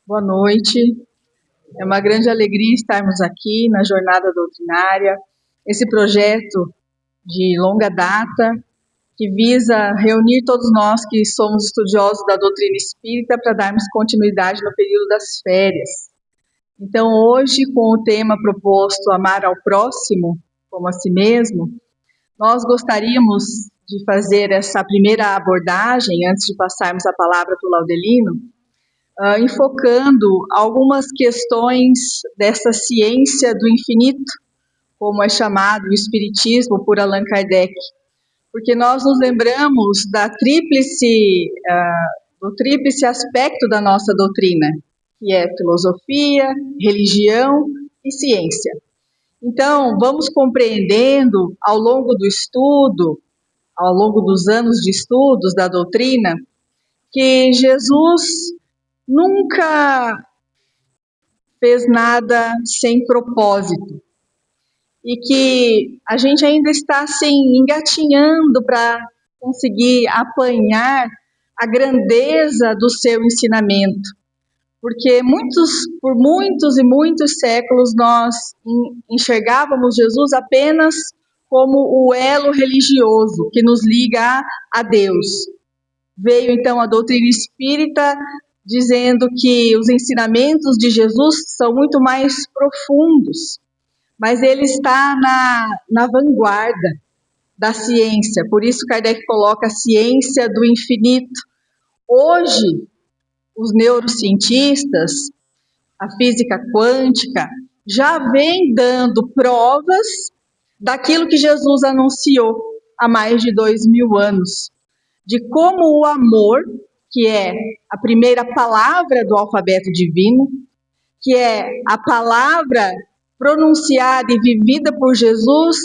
Boa noite. É uma grande alegria estarmos aqui na Jornada Doutrinária, esse projeto de longa data que visa reunir todos nós que somos estudiosos da doutrina espírita para darmos continuidade no período das férias. Então, hoje, com o tema proposto Amar ao Próximo como a si mesmo, nós gostaríamos de fazer essa primeira abordagem, antes de passarmos a palavra para o Laudelino, enfocando algumas questões dessa ciência do infinito, como é chamado o Espiritismo por Allan Kardec, porque nós nos lembramos do tríplice aspecto da nossa doutrina, que é filosofia, religião e ciência. Então, vamos compreendendo ao longo do estudo, ao longo dos anos de estudos da doutrina, que Jesus nunca fez nada sem propósito e que a gente ainda está assim engatinhando para conseguir apanhar a grandeza do seu ensinamento, porque por muitos e muitos séculos nós enxergávamos Jesus apenas como o elo religioso que nos liga a Deus. Veio então a doutrina espírita dizendo que os ensinamentos de Jesus são muito mais profundos, mas ele está na vanguarda da ciência, por isso Kardec coloca a ciência do infinito. Hoje, os neurocientistas, a física quântica, já vem dando provas daquilo que Jesus anunciou há mais de 2000 anos, de como o amor, que é a primeira palavra do alfabeto divino, que é a palavra pronunciada e vivida por Jesus,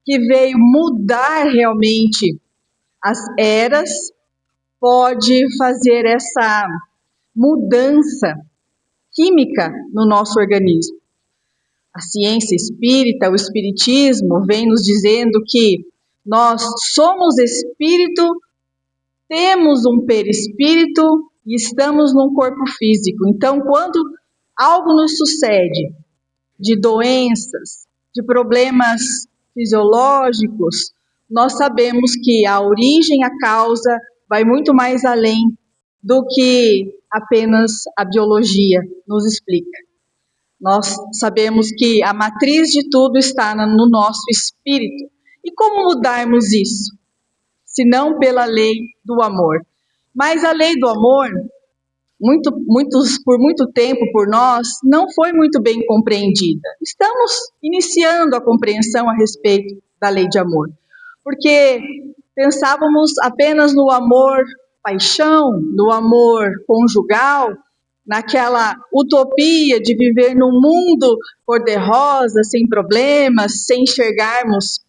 que veio mudar realmente as eras, pode fazer essa mudança química no nosso organismo. A ciência espírita, o espiritismo, vem nos dizendo que nós somos espírito, temos um perispírito e estamos num corpo físico. Então, quando algo nos sucede, de doenças, de problemas fisiológicos, nós sabemos que a origem, a causa, vai muito mais além do que apenas a biologia nos explica. Nós sabemos que a matriz de tudo está no nosso espírito. E como mudarmos isso? Se não pela lei do amor. Mas a lei do amor, por muito tempo por nós, não foi muito bem compreendida. Estamos iniciando a compreensão a respeito da lei de amor, porque pensávamos apenas no amor paixão, no amor conjugal, naquela utopia de viver num mundo cor-de-rosa, sem problemas, sem enxergarmos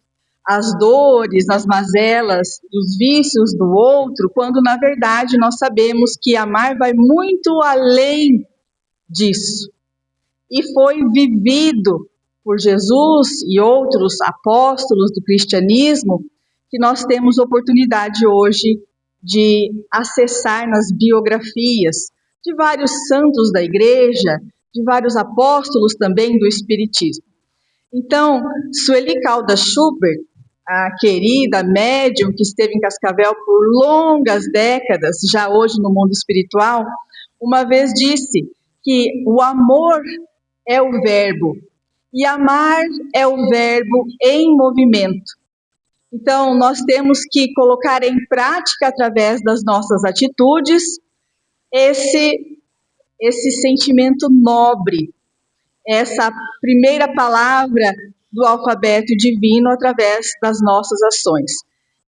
as dores, as mazelas, os vícios do outro, quando na verdade nós sabemos que amar vai muito além disso. E foi vivido por Jesus e outros apóstolos do cristianismo que nós temos oportunidade hoje de acessar nas biografias de vários santos da igreja, de vários apóstolos também do espiritismo. Então, Sueli Caldas Schubert, a querida médium que esteve em Cascavel por longas décadas, já hoje no mundo espiritual, uma vez disse que o amor é o verbo e amar é o verbo em movimento. Então, nós temos que colocar em prática, através das nossas atitudes, esse sentimento nobre, essa primeira palavra do alfabeto divino através das nossas ações.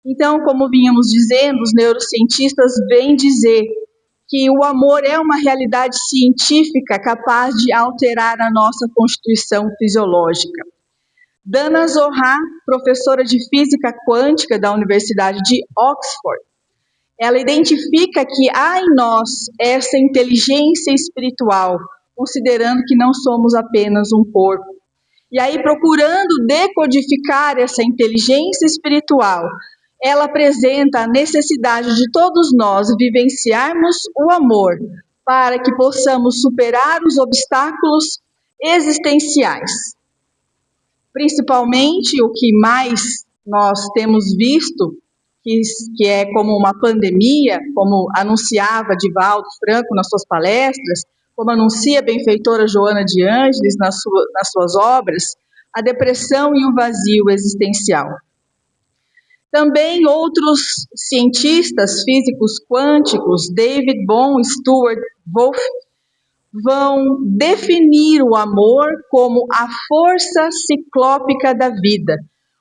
Então, como vínhamos dizendo, os neurocientistas vêm dizer que o amor é uma realidade científica capaz de alterar a nossa constituição fisiológica. Dana Zohar, professora de física quântica da Universidade de Oxford, ela identifica que há em nós essa inteligência espiritual, considerando que não somos apenas um corpo. E aí, procurando decodificar essa inteligência espiritual, ela apresenta a necessidade de todos nós vivenciarmos o amor para que possamos superar os obstáculos existenciais. Principalmente o que mais nós temos visto, que é como uma pandemia, como anunciava Divaldo Franco nas suas palestras, como anuncia a benfeitora Joana de Ângeles nas suas obras, a depressão e o vazio existencial. Também outros cientistas físicos quânticos, David Bohm, Stuart Wolf, vão definir o amor como a força ciclópica da vida,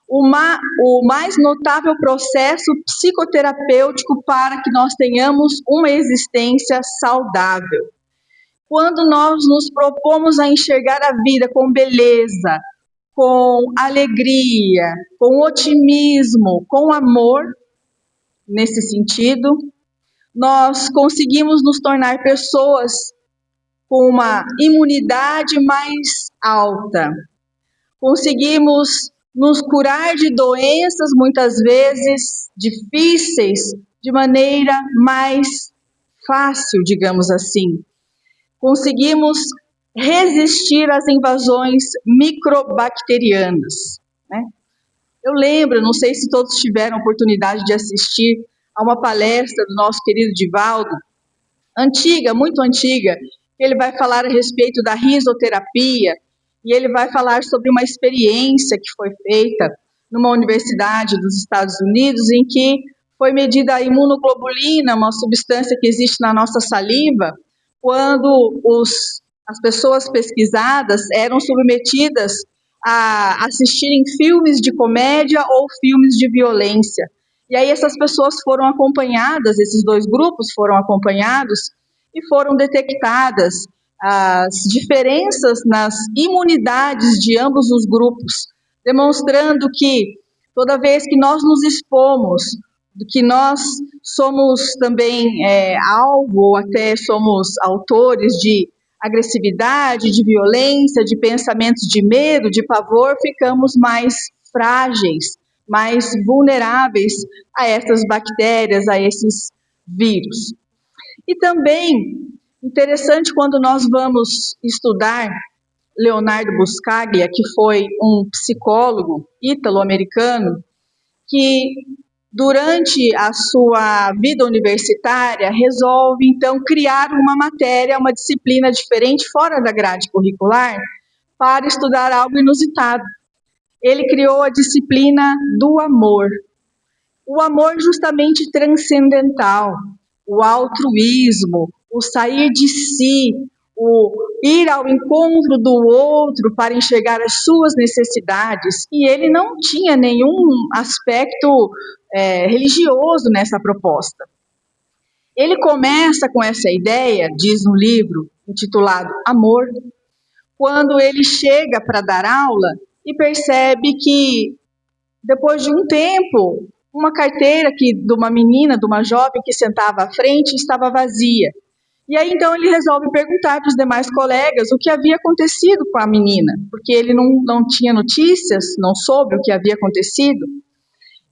o mais notável processo psicoterapêutico para que nós tenhamos uma existência saudável. Quando nós nos propomos a enxergar a vida com beleza, com alegria, com otimismo, com amor, nesse sentido, nós conseguimos nos tornar pessoas com uma imunidade mais alta. Conseguimos nos curar de doenças, muitas vezes difíceis, de maneira mais fácil, digamos assim. Conseguimos resistir às invasões microbacterianas, né? Eu lembro, não sei se todos tiveram oportunidade de assistir a uma palestra do nosso querido Divaldo, antiga, muito antiga. Ele vai falar a respeito da risoterapia e ele vai falar sobre uma experiência que foi feita numa universidade dos Estados Unidos em que foi medida a imunoglobulina, uma substância que existe na nossa saliva, quando as pessoas pesquisadas eram submetidas a assistirem filmes de comédia ou filmes de violência. E aí essas pessoas foram acompanhadas, esses dois grupos foram acompanhados e foram detectadas as diferenças nas imunidades de ambos os grupos, demonstrando que toda vez que nós nos expomos, que nós somos também alvo ou até somos autores de agressividade, de violência, de pensamentos de medo, de pavor, ficamos mais frágeis, mais vulneráveis a essas bactérias, a esses vírus. E também, interessante quando nós vamos estudar Leonardo Buscaglia, que foi um psicólogo ítalo-americano, que durante a sua vida universitária resolve então criar uma matéria, uma disciplina diferente fora da grade curricular para estudar algo inusitado. Ele criou a disciplina do amor. O amor justamente transcendental, o altruísmo, o sair de si, o ir ao encontro do outro para enxergar as suas necessidades. E ele não tinha nenhum aspecto religioso nessa proposta. Ele começa com essa ideia, diz no livro intitulado Amor, quando ele chega para dar aula e percebe que, depois de um tempo, uma carteira de uma menina, de uma jovem que sentava à frente, estava vazia. E aí, então, ele resolve perguntar para os demais colegas o que havia acontecido com a menina, porque ele não tinha notícias, não soube o que havia acontecido.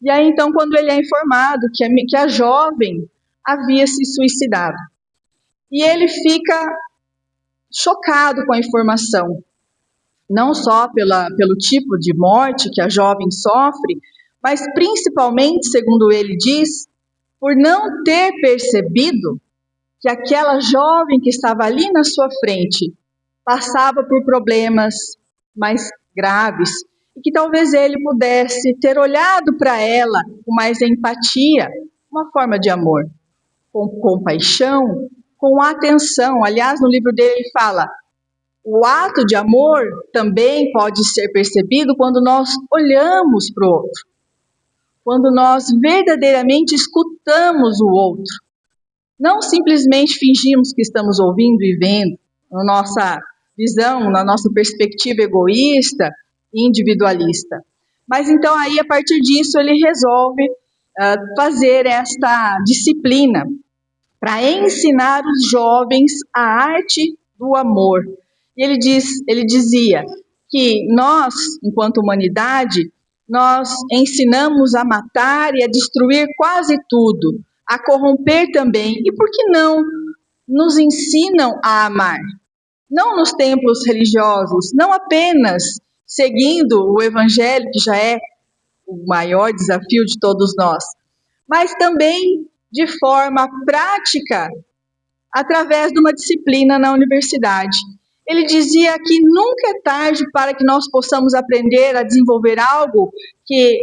E aí, então, quando ele é informado que a jovem havia se suicidado. E ele fica chocado com a informação, não só pelo tipo de morte que a jovem sofre, mas principalmente, segundo ele diz, por não ter percebido que aquela jovem que estava ali na sua frente passava por problemas mais graves e que talvez ele pudesse ter olhado para ela com mais empatia, uma forma de amor, com compaixão, com atenção. Aliás, no livro dele ele fala: o ato de amor também pode ser percebido quando nós olhamos para o outro, quando nós verdadeiramente escutamos o outro. Não simplesmente fingimos que estamos ouvindo e vendo, na nossa visão, na nossa perspectiva egoísta e individualista. Mas então aí, a partir disso, ele resolve fazer esta disciplina para ensinar os jovens a arte do amor. E ele dizia que nós, enquanto humanidade, nós ensinamos a matar e a destruir quase tudo, a corromper também. E por que não nos ensinam a amar? Não nos templos religiosos, não apenas seguindo o Evangelho, que já é o maior desafio de todos nós, mas também de forma prática, através de uma disciplina na universidade. Ele dizia que nunca é tarde para que nós possamos aprender a desenvolver algo que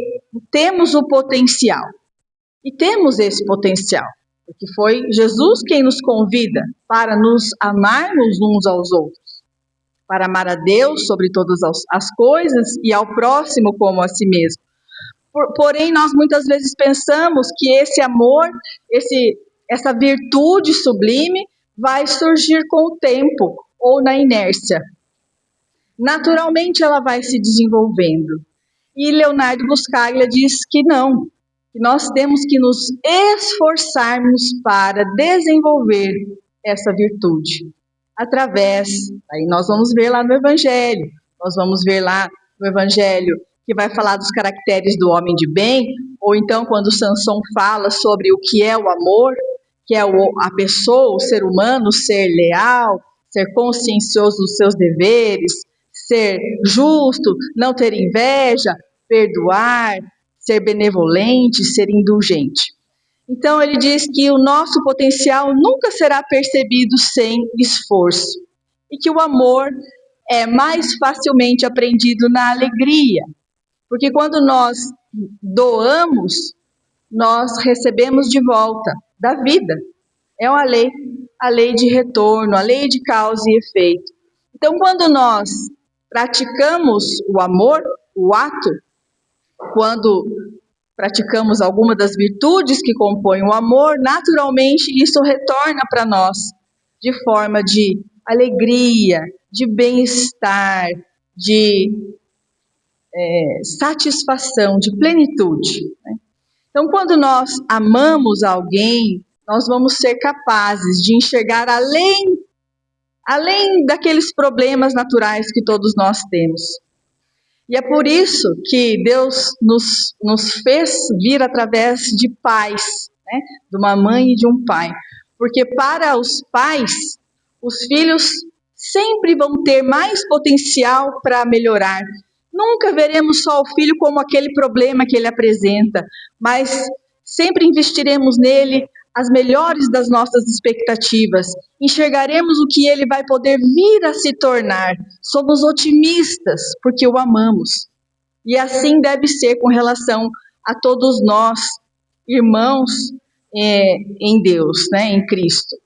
temos o potencial. E temos esse potencial, porque foi Jesus quem nos convida para nos amarmos uns aos outros, para amar a Deus sobre todas as coisas e ao próximo como a si mesmo. Porém, nós muitas vezes pensamos que esse amor, essa virtude sublime, vai surgir com o tempo ou na inércia. Naturalmente ela vai se desenvolvendo. E Leonardo Buscaglia diz que não, que nós temos que nos esforçarmos para desenvolver essa virtude. Através, aí nós vamos ver lá no Evangelho, que vai falar dos caracteres do homem de bem, ou então quando Sansão fala sobre o que é o amor, que é a pessoa, o ser humano, ser leal, ser consciencioso dos seus deveres, ser justo, não ter inveja, perdoar, ser benevolente, ser indulgente. Então ele diz que o nosso potencial nunca será percebido sem esforço e que o amor é mais facilmente aprendido na alegria, porque quando nós doamos, nós recebemos de volta da vida. É a lei de retorno, a lei de causa e efeito. Então, quando nós praticamos o amor, o ato, quando praticamos alguma das virtudes que compõem o amor, naturalmente isso retorna para nós de forma de alegria, de bem-estar, de satisfação, de plenitude. Né? Então, quando nós amamos alguém, nós vamos ser capazes de enxergar além daqueles problemas naturais que todos nós temos. E é por isso que Deus nos fez vir através de pais, né? De uma mãe e de um pai. Porque para os pais, os filhos sempre vão ter mais potencial para melhorar. Nunca veremos só o filho como aquele problema que ele apresenta, mas sempre investiremos nele as melhores das nossas expectativas, enxergaremos o que ele vai poder vir a se tornar. Somos otimistas porque o amamos. E assim deve ser com relação a todos nós, irmãos em Deus, né, em Cristo.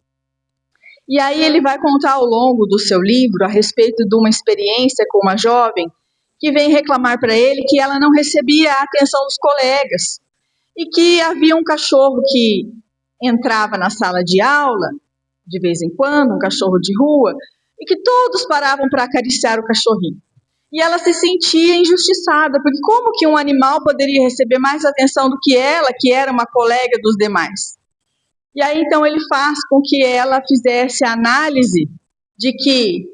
E aí ele vai contar ao longo do seu livro a respeito de uma experiência com uma jovem que vem reclamar para ele que ela não recebia a atenção dos colegas e que havia um cachorro que entrava na sala de aula, de vez em quando, um cachorro de rua, e que todos paravam para acariciar o cachorrinho. E ela se sentia injustiçada, porque como que um animal poderia receber mais atenção do que ela, que era uma colega dos demais? E aí, então, ele faz com que ela fizesse a análise de que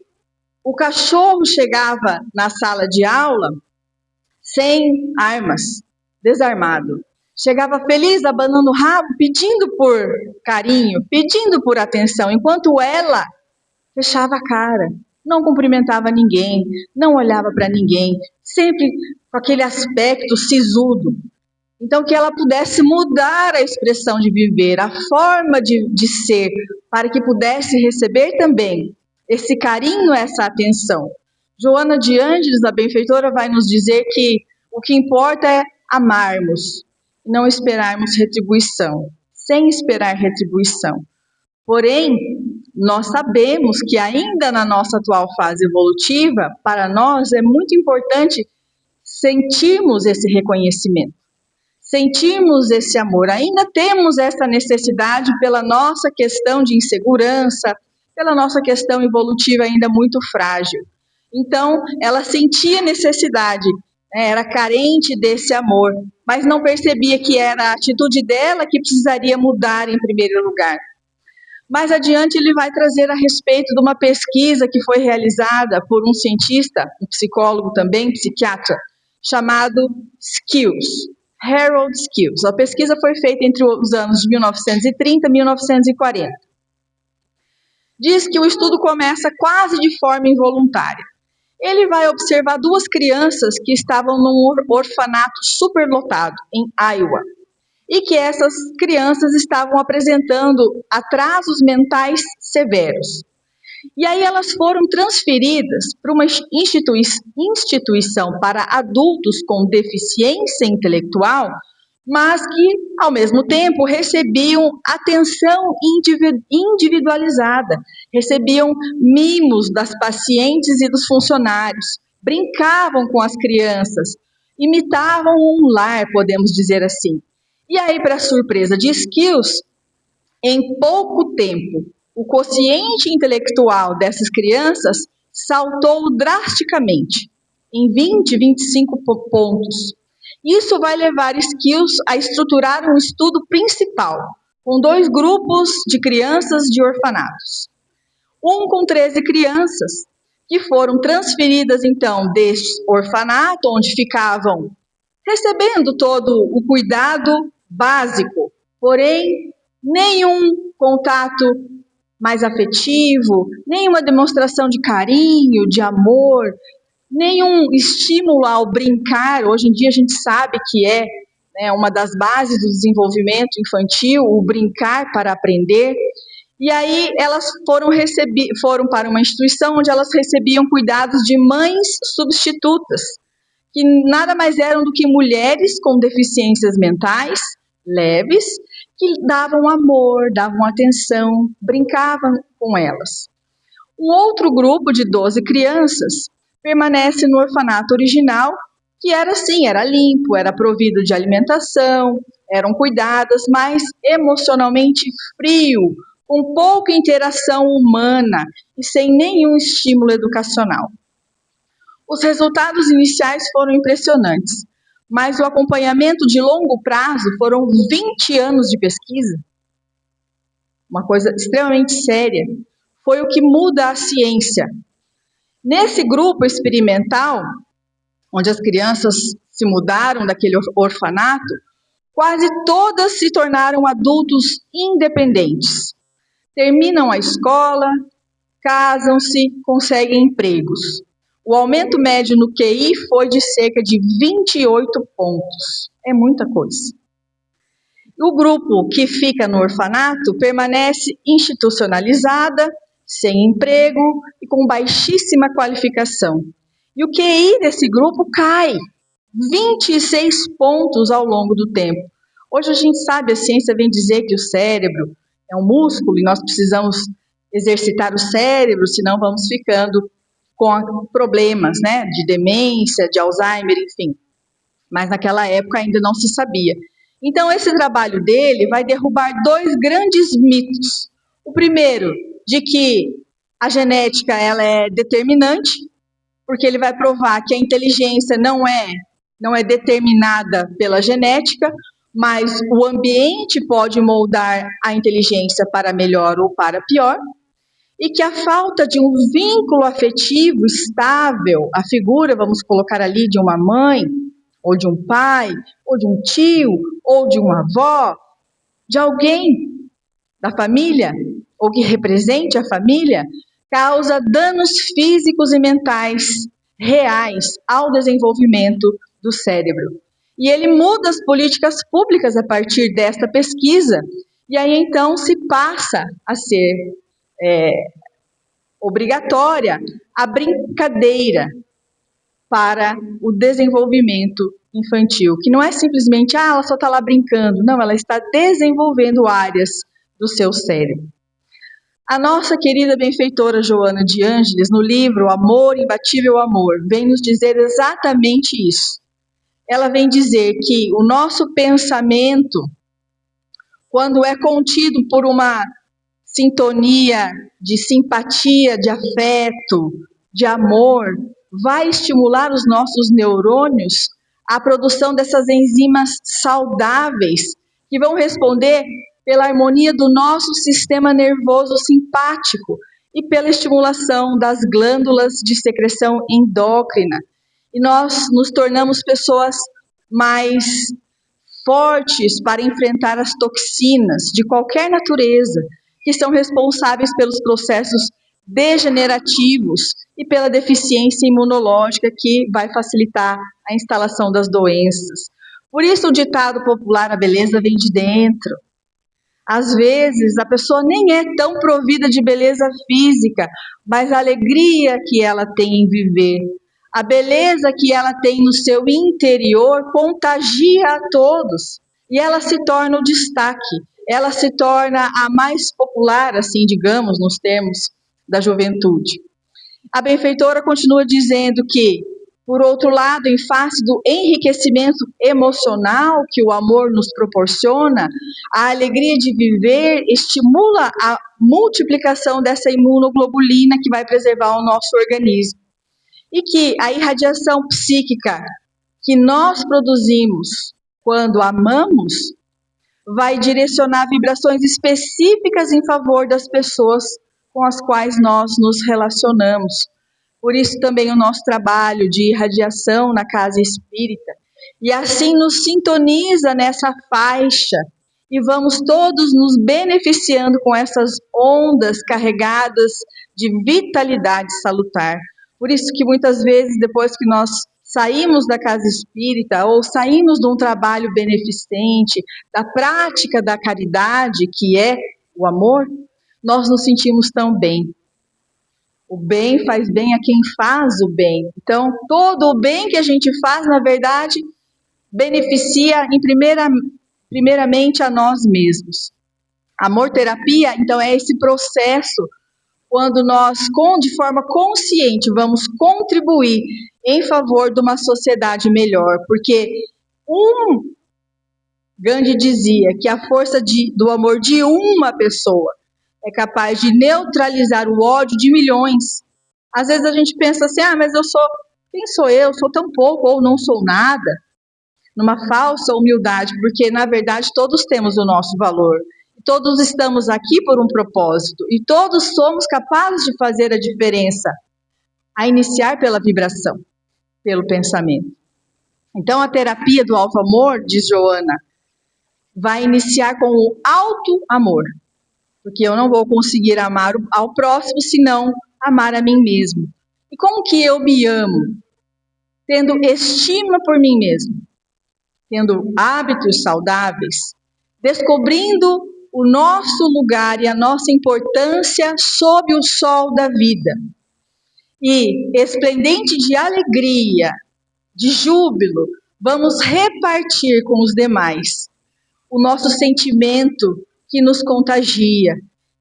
o cachorro chegava na sala de aula sem armas, desarmado. Chegava feliz, abanando o rabo, pedindo por carinho, pedindo por atenção, enquanto ela fechava a cara, não cumprimentava ninguém, não olhava para ninguém, sempre com aquele aspecto sisudo. Então, que ela pudesse mudar a expressão de viver, a forma de ser, para que pudesse receber também esse carinho, essa atenção. Joana de Ângeles, a benfeitora, vai nos dizer que o que importa é amarmos, não esperarmos retribuição, sem esperar retribuição. Porém, nós sabemos que ainda na nossa atual fase evolutiva, para nós é muito importante sentirmos esse reconhecimento, sentirmos esse amor. Ainda temos essa necessidade pela nossa questão de insegurança, pela nossa questão evolutiva ainda muito frágil. Então, ela sentia necessidade, era carente desse amor, mas não percebia que era a atitude dela que precisaria mudar em primeiro lugar. Mais adiante, ele vai trazer a respeito de uma pesquisa que foi realizada por um cientista, um psicólogo também, psiquiatra, chamado Skills, Harold Skills. A pesquisa foi feita entre os anos de 1930 e 1940. Diz que o estudo começa quase de forma involuntária. Ele vai observar duas crianças que estavam num orfanato superlotado em Iowa, e que essas crianças estavam apresentando atrasos mentais severos. E aí elas foram transferidas para uma instituição para adultos com deficiência intelectual, mas que, ao mesmo tempo, recebiam atenção individualizada, recebiam mimos das pacientes e dos funcionários, brincavam com as crianças, imitavam um lar, podemos dizer assim. E aí, para surpresa de Skills, em pouco tempo, o quociente intelectual dessas crianças saltou drasticamente, em 20, 25 pontos. Isso vai levar Skills a estruturar um estudo principal, com dois grupos de crianças de orfanatos. Um com 13 crianças, que foram transferidas, então, deste orfanato, onde ficavam recebendo todo o cuidado básico, porém, nenhum contato mais afetivo, nenhuma demonstração de carinho, de amor, nenhum estímulo ao brincar. Hoje em dia a gente sabe que é, né, uma das bases do desenvolvimento infantil, o brincar para aprender. E aí elas foram para uma instituição onde elas recebiam cuidados de mães substitutas, que nada mais eram do que mulheres com deficiências mentais leves, que davam amor, davam atenção, brincavam com elas. Um outro grupo de 12 crianças permanece no orfanato original, que era assim, era limpo, era provido de alimentação, eram cuidadas, mas emocionalmente frio, com pouca interação humana e sem nenhum estímulo educacional. Os resultados iniciais foram impressionantes, mas o acompanhamento de longo prazo foram 20 anos de pesquisa, uma coisa extremamente séria, foi o que muda a ciência. Nesse grupo experimental, onde as crianças se mudaram daquele orfanato, quase todas se tornaram adultos independentes. Terminam a escola, casam-se, conseguem empregos. O aumento médio no QI foi de cerca de 28 pontos. É muita coisa. O grupo que fica no orfanato permanece institucionalizada, sem emprego e com baixíssima qualificação. E o QI desse grupo cai 26 pontos ao longo do tempo. Hoje a gente sabe, a ciência vem dizer que o cérebro é um músculo e nós precisamos exercitar o cérebro, senão vamos ficando com problemas, né, de demência, de Alzheimer, enfim. Mas naquela época ainda não se sabia. Então, esse trabalho dele vai derrubar dois grandes mitos. O primeiro, de que a genética ela é determinante, porque ele vai provar que a inteligência não é determinada pela genética, mas o ambiente pode moldar a inteligência para melhor ou para pior, e que a falta de um vínculo afetivo estável, a figura, vamos colocar ali, de uma mãe, ou de um pai, ou de um tio, ou de uma avó, de alguém da família, ou que represente a família, causa danos físicos e mentais reais ao desenvolvimento do cérebro. E ele muda as políticas públicas a partir desta pesquisa, e aí então se passa a ser obrigatória a brincadeira para o desenvolvimento infantil, que não é simplesmente, ela só está lá brincando, não, ela está desenvolvendo áreas do seu cérebro. A nossa querida benfeitora Joana de Ângeles, no livro Amor, Imbatível Amor, vem nos dizer exatamente isso. Ela vem dizer que o nosso pensamento, quando é contido por uma sintonia de simpatia, de afeto, de amor, vai estimular os nossos neurônios à produção dessas enzimas saudáveis que vão responder pela harmonia do nosso sistema nervoso simpático e pela estimulação das glândulas de secreção endócrina. E nós nos tornamos pessoas mais fortes para enfrentar as toxinas de qualquer natureza, que são responsáveis pelos processos degenerativos e pela deficiência imunológica que vai facilitar a instalação das doenças. Por isso o ditado popular, a beleza vem de dentro. Às vezes, a pessoa nem é tão provida de beleza física, mas a alegria que ela tem em viver, a beleza que ela tem no seu interior contagia a todos. E ela se torna o destaque, ela se torna a mais popular, assim, digamos, nos termos da juventude. A benfeitora continua dizendo que, por outro lado, em face do enriquecimento emocional que o amor nos proporciona, a alegria de viver estimula a multiplicação dessa imunoglobulina que vai preservar o nosso organismo. E que a irradiação psíquica que nós produzimos quando amamos vai direcionar vibrações específicas em favor das pessoas com as quais nós nos relacionamos. Por isso também o nosso trabalho de irradiação na casa espírita. E assim nos sintoniza nessa faixa e vamos todos nos beneficiando com essas ondas carregadas de vitalidade salutar. Por isso que muitas vezes, depois que nós saímos da casa espírita ou saímos de um trabalho beneficente, da prática da caridade, que é o amor, nós nos sentimos tão bem. O bem faz bem a quem faz o bem. Então, todo o bem que a gente faz, na verdade, beneficia primeiramente a nós mesmos. Amor-terapia, então, é esse processo quando nós, de forma consciente, vamos contribuir em favor de uma sociedade melhor. Porque Gandhi dizia que a força do amor de uma pessoa é capaz de neutralizar o ódio de milhões. Às vezes a gente pensa assim, mas quem sou eu? Sou tão pouco ou não sou nada. Numa falsa humildade, porque na verdade todos temos o nosso valor. Todos estamos aqui por um propósito e todos somos capazes de fazer a diferença, a iniciar pela vibração, pelo pensamento. Então a terapia do alto amor, diz Joana, vai iniciar com o alto amor. Porque eu não vou conseguir amar ao próximo se não amar a mim mesmo. E como que eu me amo? Tendo estima por mim mesmo, tendo hábitos saudáveis, descobrindo o nosso lugar e a nossa importância sob o sol da vida. E, esplendente de alegria, de júbilo, vamos repartir com os demais o nosso sentimento que nos contagia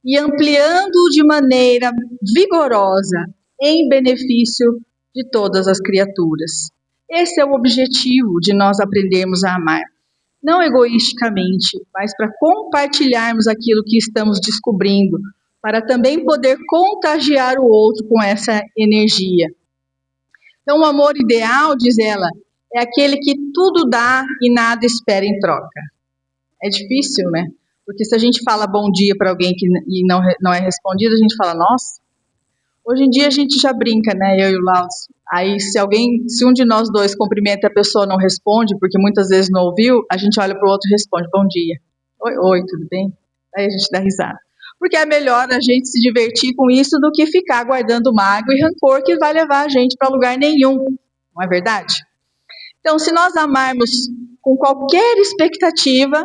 e ampliando de maneira vigorosa em benefício de todas as criaturas. Esse é o objetivo de nós aprendermos a amar. Não egoisticamente, mas para compartilharmos aquilo que estamos descobrindo, para também poder contagiar o outro com essa energia. Então, o amor ideal, diz ela, é aquele que tudo dá e nada espera em troca. É difícil, né? Porque se a gente fala bom dia para alguém e não é respondido, a gente fala, nossa. Hoje em dia a gente já brinca, né? Eu e o Laus. Aí se um de nós dois cumprimenta e a pessoa não responde, porque muitas vezes não ouviu, a gente olha para o outro e responde, bom dia. Oi, tudo bem? Aí a gente dá risada. Porque é melhor a gente se divertir com isso do que ficar guardando mágoa e rancor que vai levar a gente para lugar nenhum. Não é verdade? Então, se nós amarmos com qualquer expectativa,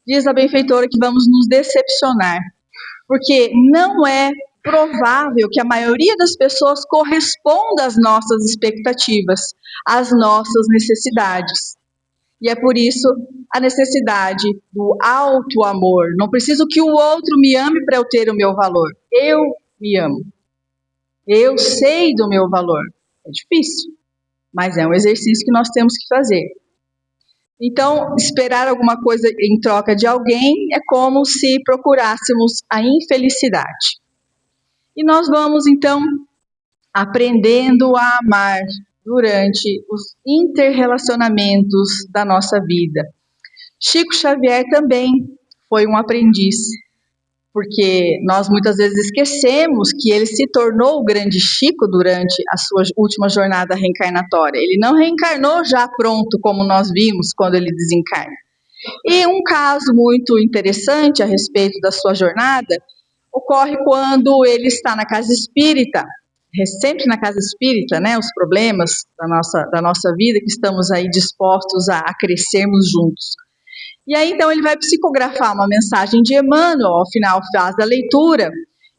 diz a benfeitora que vamos nos decepcionar. Porque não é provável que a maioria das pessoas corresponda às nossas expectativas, às nossas necessidades. E é por isso a necessidade do alto amor. Não preciso que o outro me ame para eu ter o meu valor. Eu me amo. Eu sei do meu valor. É difícil, mas é um exercício que nós temos que fazer. Então, esperar alguma coisa em troca de alguém é como se procurássemos a infelicidade. E nós vamos, então, aprendendo a amar durante os interrelacionamentos da nossa vida. Chico Xavier também foi um aprendiz, porque nós muitas vezes esquecemos que ele se tornou o grande Chico durante a sua última jornada reencarnatória. Ele não reencarnou já pronto, como nós vimos quando ele desencarna. E um caso muito interessante a respeito da sua jornada ocorre quando ele está na casa espírita, sempre na casa espírita, né, os problemas da nossa vida, que estamos aí dispostos a crescermos juntos. E aí, então, ele vai psicografar uma mensagem de Emmanuel, ao final faz a leitura,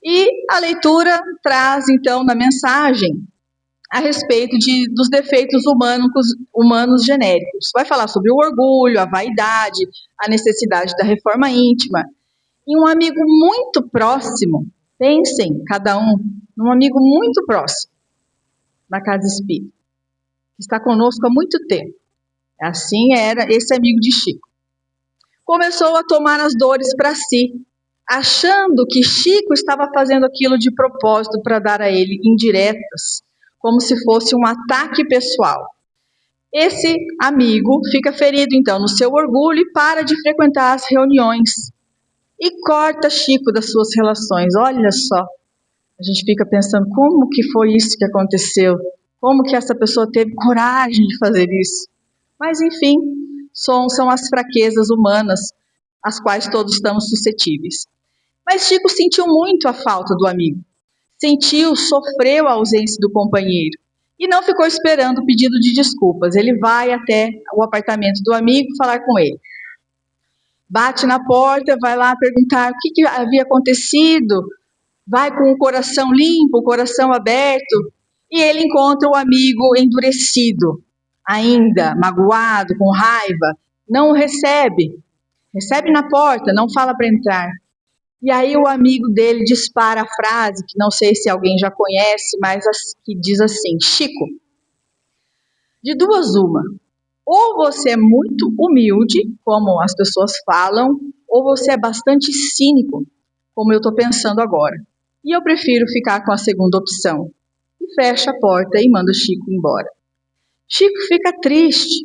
e a leitura traz, então, na mensagem, a respeito dos defeitos humanos genéricos. Vai falar sobre o orgulho, a vaidade, a necessidade da reforma íntima. E um amigo muito próximo, pensem, cada um, num amigo muito próximo, na casa espírita, que está conosco há muito tempo. Assim era esse amigo de Chico. Começou a tomar as dores para si, achando que Chico estava fazendo aquilo de propósito para dar a ele indiretas, como se fosse um ataque pessoal. Esse amigo fica ferido, então, no seu orgulho e para de frequentar as reuniões. E corta Chico das suas relações. Olha só, a gente fica pensando, como que foi isso que aconteceu? Como que essa pessoa teve coragem de fazer isso? Mas, enfim, são as fraquezas humanas, às quais todos estamos suscetíveis. Mas Chico sentiu muito a falta do amigo. Sofreu a ausência do companheiro. E não ficou esperando o pedido de desculpas. Ele vai até o apartamento do amigo falar com ele. Bate na porta, vai lá perguntar o que havia acontecido. Vai com o coração limpo, o coração aberto. E ele encontra o amigo endurecido, ainda magoado, com raiva. Não o recebe. Recebe na porta, não fala para entrar. E aí o amigo dele dispara a frase, que não sei se alguém já conhece, mas que diz assim: Chico, de duas uma, ou você é muito humilde, como as pessoas falam, ou você é bastante cínico, como eu estou pensando agora. E eu prefiro ficar com a segunda opção. E fecha a porta e manda Chico embora. Chico fica triste,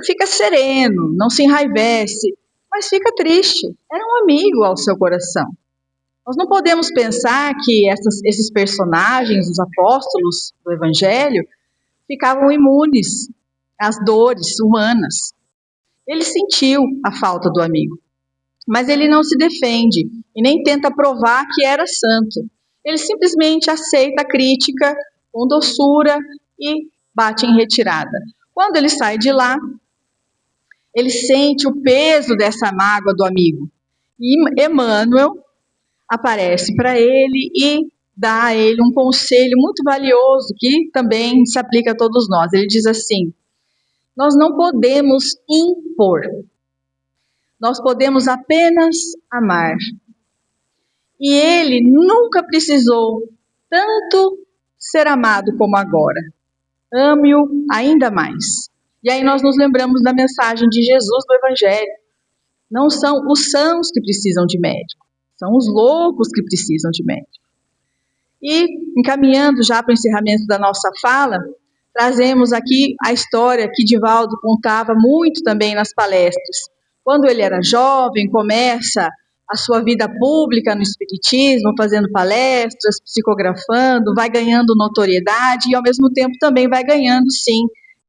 fica sereno, não se enraivece, mas fica triste. Era um amigo ao seu coração. Nós não podemos pensar que esses personagens, os apóstolos do Evangelho, ficavam imunes às dores humanas. Ele sentiu a falta do amigo, mas ele não se defende e nem tenta provar que era santo. Ele simplesmente aceita a crítica com doçura e bate em retirada. Quando ele sai de lá, ele sente o peso dessa mágoa do amigo. E Emmanuel aparece para ele e dá a ele um conselho muito valioso que também se aplica a todos nós. Ele diz assim: nós não podemos impor, nós podemos apenas amar. E ele nunca precisou tanto ser amado como agora. Ame-o ainda mais. E aí nós nos lembramos da mensagem de Jesus do Evangelho. Não são os sãos que precisam de médico, são os loucos que precisam de médico. E, encaminhando já para o encerramento da nossa fala, trazemos aqui a história que Divaldo contava muito também nas palestras. Quando ele era jovem, começa a sua vida pública no Espiritismo, fazendo palestras, psicografando, vai ganhando notoriedade e, ao mesmo tempo, também vai ganhando, sim,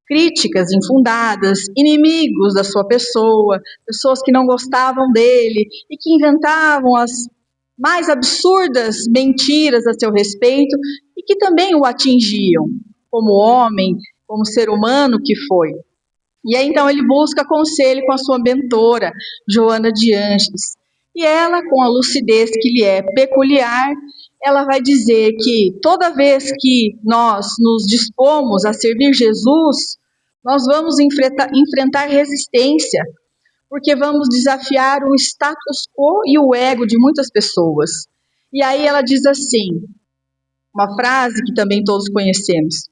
críticas infundadas, inimigos da sua pessoa, pessoas que não gostavam dele e que inventavam as mais absurdas mentiras a seu respeito e que também o atingiam como homem, como ser humano que foi. E aí então ele busca conselho com a sua mentora, Joana de Ângeles. E ela, com a lucidez que lhe é peculiar, ela vai dizer que toda vez que nós nos dispomos a servir Jesus, nós vamos enfrentar resistência, porque vamos desafiar o status quo e o ego de muitas pessoas. E aí ela diz assim, uma frase que também todos conhecemos,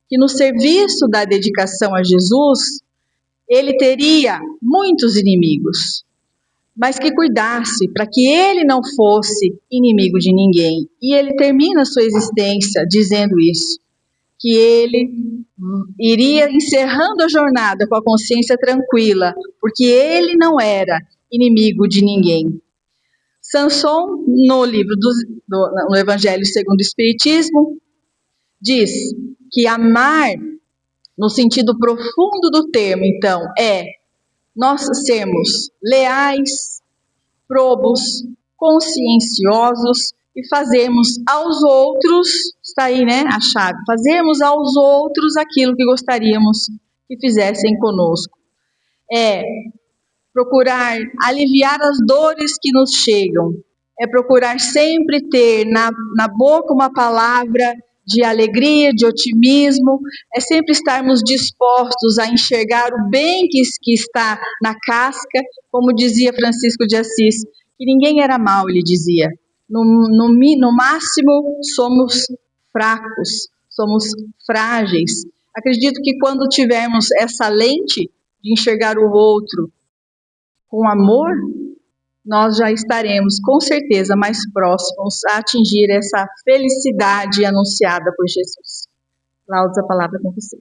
que no serviço da dedicação a Jesus, ele teria muitos inimigos, mas que cuidasse para que ele não fosse inimigo de ninguém. E ele termina a sua existência dizendo isso, que ele iria encerrando a jornada com a consciência tranquila, porque ele não era inimigo de ninguém. Samson, no livro no Evangelho segundo o Espiritismo, diz que amar, no sentido profundo do termo, então, é nós sermos leais, probos, conscienciosos e fazermos aos outros, está aí, né, a chave, fazermos aos outros aquilo que gostaríamos que fizessem conosco. É procurar aliviar as dores que nos chegam, é procurar sempre ter na boca uma palavra de alegria, de otimismo, é sempre estarmos dispostos a enxergar o bem que está na casca, como dizia Francisco de Assis, que ninguém era mau, ele dizia. No máximo, somos fracos, somos frágeis. Acredito que quando tivermos essa lente de enxergar o outro com amor, nós já estaremos, com certeza, mais próximos a atingir essa felicidade anunciada por Jesus. Laudes, a palavra com você.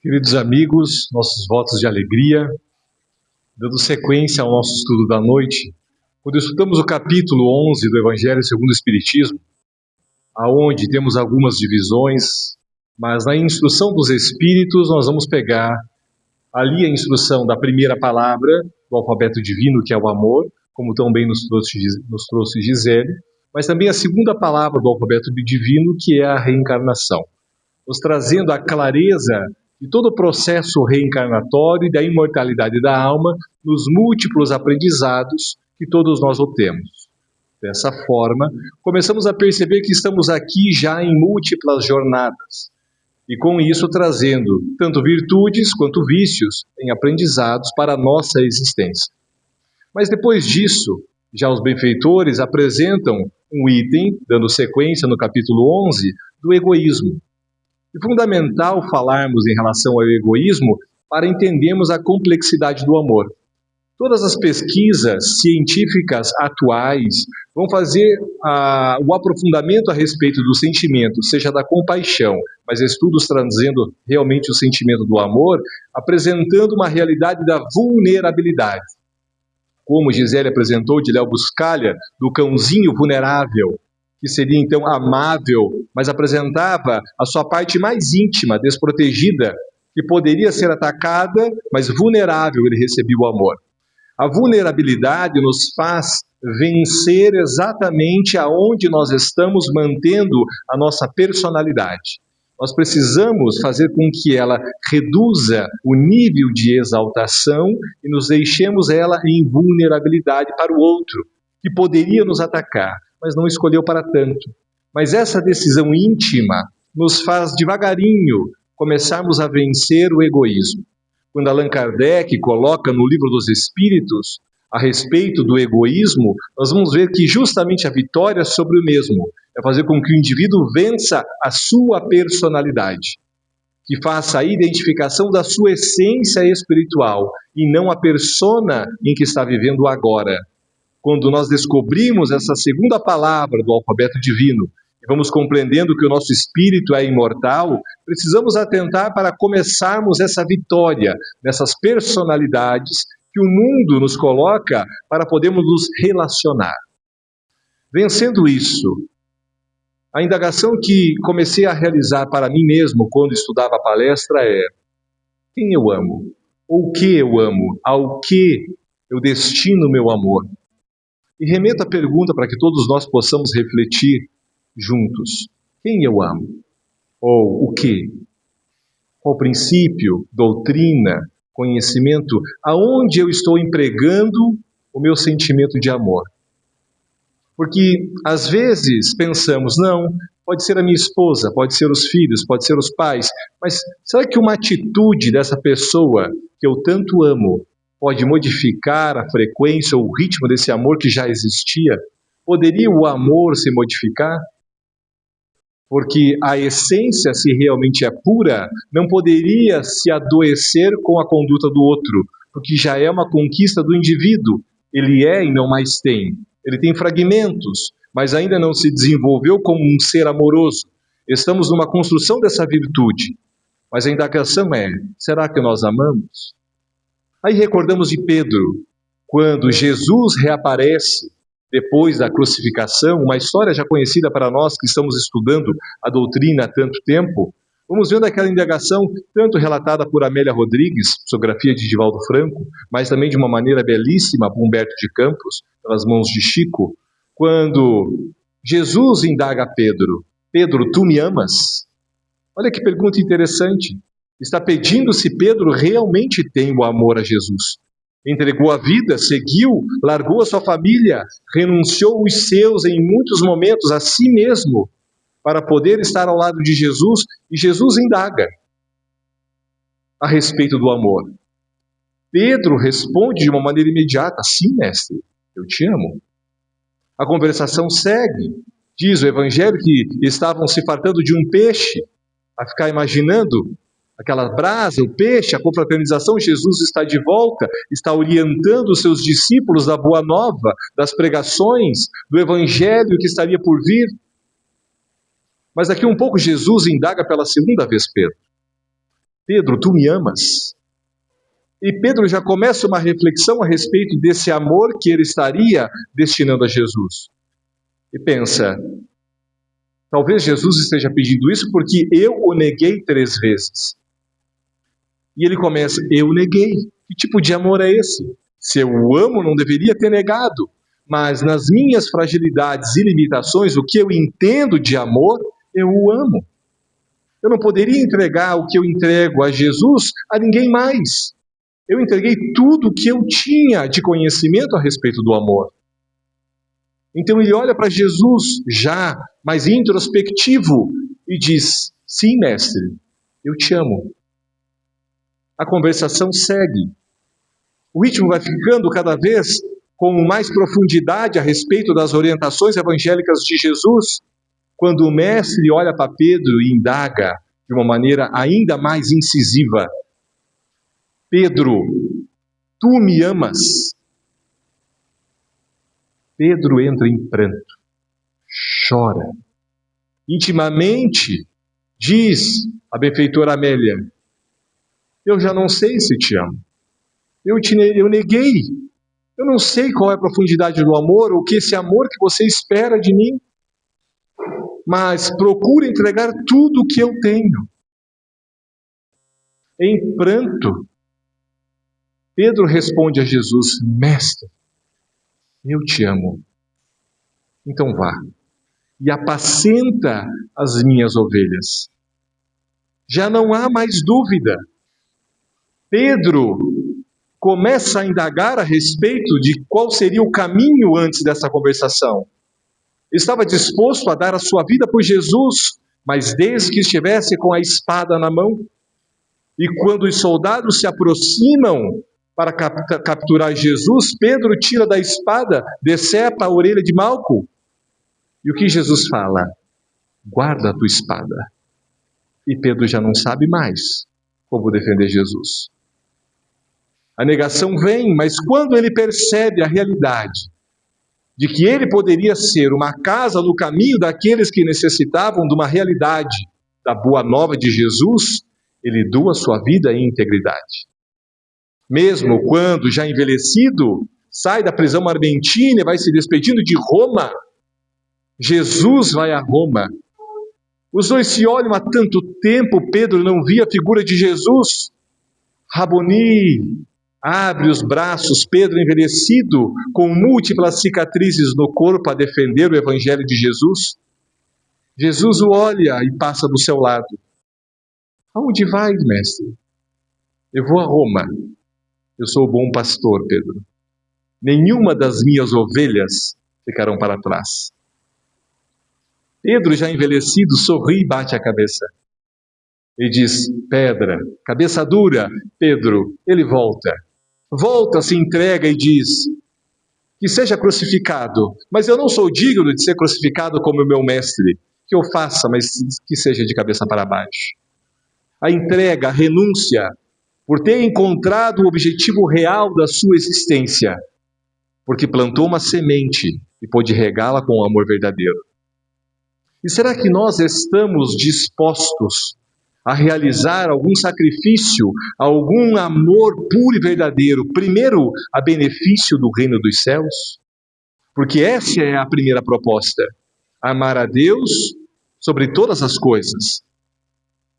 Queridos amigos, nossos votos de alegria, dando sequência ao nosso estudo da noite, quando estudamos o capítulo 11 do Evangelho segundo o Espiritismo, aonde temos algumas divisões, mas na instrução dos Espíritos nós vamos pegar ali a instrução da primeira palavra do alfabeto divino, que é o amor, como também nos trouxe Gisele, mas também a segunda palavra do alfabeto divino, que é a reencarnação, nos trazendo a clareza de todo o processo reencarnatório e da imortalidade da alma nos múltiplos aprendizados que todos nós obtemos. Dessa forma, começamos a perceber que estamos aqui já em múltiplas jornadas, e com isso trazendo tanto virtudes quanto vícios em aprendizados para a nossa existência. Mas depois disso, já os benfeitores apresentam um item, dando sequência no capítulo 11, do egoísmo. É fundamental falarmos em relação ao egoísmo para entendermos a complexidade do amor. Todas as pesquisas científicas atuais vão fazer o aprofundamento a respeito do sentimento, seja da compaixão, mas estudos trazendo realmente o sentimento do amor, apresentando uma realidade da vulnerabilidade. Como Gisele apresentou de Léo Buscaglia, do cãozinho vulnerável, que seria então amável, mas apresentava a sua parte mais íntima, desprotegida, que poderia ser atacada, mas vulnerável, ele recebia o amor. A vulnerabilidade nos faz vencer exatamente aonde nós estamos mantendo a nossa personalidade. Nós precisamos fazer com que ela reduza o nível de exaltação e nos deixemos ela em vulnerabilidade para o outro, que poderia nos atacar, mas não escolheu para tanto. Mas essa decisão íntima nos faz devagarinho começarmos a vencer o egoísmo. Quando Allan Kardec coloca no Livro dos Espíritos a respeito do egoísmo, nós vamos ver que justamente a vitória sobre o mesmo é fazer com que o indivíduo vença a sua personalidade, que faça a identificação da sua essência espiritual e não a persona em que está vivendo agora. Quando nós descobrimos essa segunda palavra do alfabeto divino, e vamos compreendendo que o nosso espírito é imortal, precisamos atentar para começarmos essa vitória nessas personalidades que o mundo nos coloca para podermos nos relacionar. Vencendo isso, a indagação que comecei a realizar para mim mesmo quando estudava a palestra é: quem eu amo? Ou o que eu amo? Ao que eu destino o meu amor? E remeto a pergunta para que todos nós possamos refletir juntos. Quem eu amo? Ou o que? Qual princípio, doutrina, conhecimento, aonde eu estou empregando o meu sentimento de amor? Porque às vezes pensamos, não, pode ser a minha esposa, pode ser os filhos, pode ser os pais, mas será que uma atitude dessa pessoa que eu tanto amo pode modificar a frequência ou o ritmo desse amor que já existia? Poderia o amor se modificar? Porque a essência, se realmente é pura, não poderia se adoecer com a conduta do outro, porque já é uma conquista do indivíduo, Ele é e não mais tem. Ele tem fragmentos, mas ainda não se desenvolveu como um ser amoroso. Estamos numa construção dessa virtude. Mas a indagação é, será que nós amamos? Aí recordamos de Pedro, quando Jesus reaparece depois da crucificação, uma história já conhecida para nós que estamos estudando a doutrina há tanto tempo. Vamos vendo aquela indagação, tanto relatada por Amélia Rodrigues, psicografia de Divaldo Franco, mas também de uma maneira belíssima por Humberto de Campos, pelas mãos de Chico, quando Jesus indaga a Pedro, Pedro, tu me amas? Olha que pergunta interessante. Está pedindo se Pedro realmente tem o amor a Jesus. Entregou a vida, seguiu, largou a sua família, renunciou os seus em muitos momentos a si mesmo, para poder estar ao lado de Jesus, e Jesus indaga a respeito do amor. Pedro responde de uma maneira imediata, sim, mestre, eu te amo. A conversação segue. Diz o Evangelho que estavam se fartando de um peixe, a ficar imaginando aquela brasa, o peixe, a confraternização. Jesus está de volta, está orientando os seus discípulos da boa nova, das pregações, do Evangelho que estaria por vir. Mas daqui um pouco Jesus indaga pela segunda vez Pedro. Pedro, tu me amas? E Pedro já começa uma reflexão a respeito desse amor que ele estaria destinando a Jesus. E pensa, talvez Jesus esteja pedindo isso porque eu o neguei 3 vezes. E ele começa, eu neguei. Que tipo de amor é esse? Se eu o amo, não deveria ter negado. Mas nas minhas fragilidades e limitações, o que eu entendo de amor, eu o amo. Eu não poderia entregar o que eu entrego a Jesus a ninguém mais. Eu entreguei tudo o que eu tinha de conhecimento a respeito do amor. Então ele olha para Jesus, já mais introspectivo, e diz, sim, mestre, eu te amo. A conversação segue. O ritmo vai ficando cada vez com mais profundidade a respeito das orientações evangélicas de Jesus, quando o mestre olha para Pedro e indaga de uma maneira ainda mais incisiva. Pedro, tu me amas? Pedro entra em pranto, chora. Intimamente, diz a benfeitora Amélia, eu já não sei se te amo. Eu neguei. Eu não sei qual é a profundidade do amor, ou que esse amor que você espera de mim. Mas procure entregar tudo o que eu tenho. Em pranto, Pedro responde a Jesus, mestre, eu te amo. Então vá e apacenta as minhas ovelhas. Já não há mais dúvida. Pedro começa a indagar a respeito de qual seria o caminho antes dessa conversação. Estava disposto a dar a sua vida por Jesus, mas desde que estivesse com a espada na mão. E quando os soldados se aproximam para capturar Jesus, Pedro tira da espada, decepa a orelha de Malco. E o que Jesus fala? Guarda a tua espada. E Pedro já não sabe mais como defender Jesus. A negação vem, mas quando ele percebe a realidade de que ele poderia ser uma casa no caminho daqueles que necessitavam de uma realidade da boa nova de Jesus, ele doa sua vida em integridade. Mesmo quando, já envelhecido, sai da prisão argentina e vai se despedindo de Roma, Jesus vai a Roma. Os dois se olham há tanto tempo, Pedro não via a figura de Jesus. Raboni, abre os braços, Pedro envelhecido, com múltiplas cicatrizes no corpo a defender o evangelho de Jesus. Jesus o olha e passa do seu lado. Aonde vai, mestre? Eu vou a Roma. Eu sou o bom pastor, Pedro. Nenhuma das minhas ovelhas ficarão para trás. Pedro, já envelhecido, sorri e bate a cabeça. E diz, pedra, cabeça dura. Pedro, ele volta. Volta, se entrega e diz, que seja crucificado, mas eu não sou digno de ser crucificado como o meu mestre. Que eu faça, mas que seja de cabeça para baixo. A entrega, a renúncia, por ter encontrado o objetivo real da sua existência. porque plantou uma semente e pôde regá-la com o amor verdadeiro. E será que nós estamos dispostos a realizar algum sacrifício, algum amor puro e verdadeiro, primeiro a benefício do reino dos céus? Porque essa é a primeira proposta: amar a Deus sobre todas as coisas,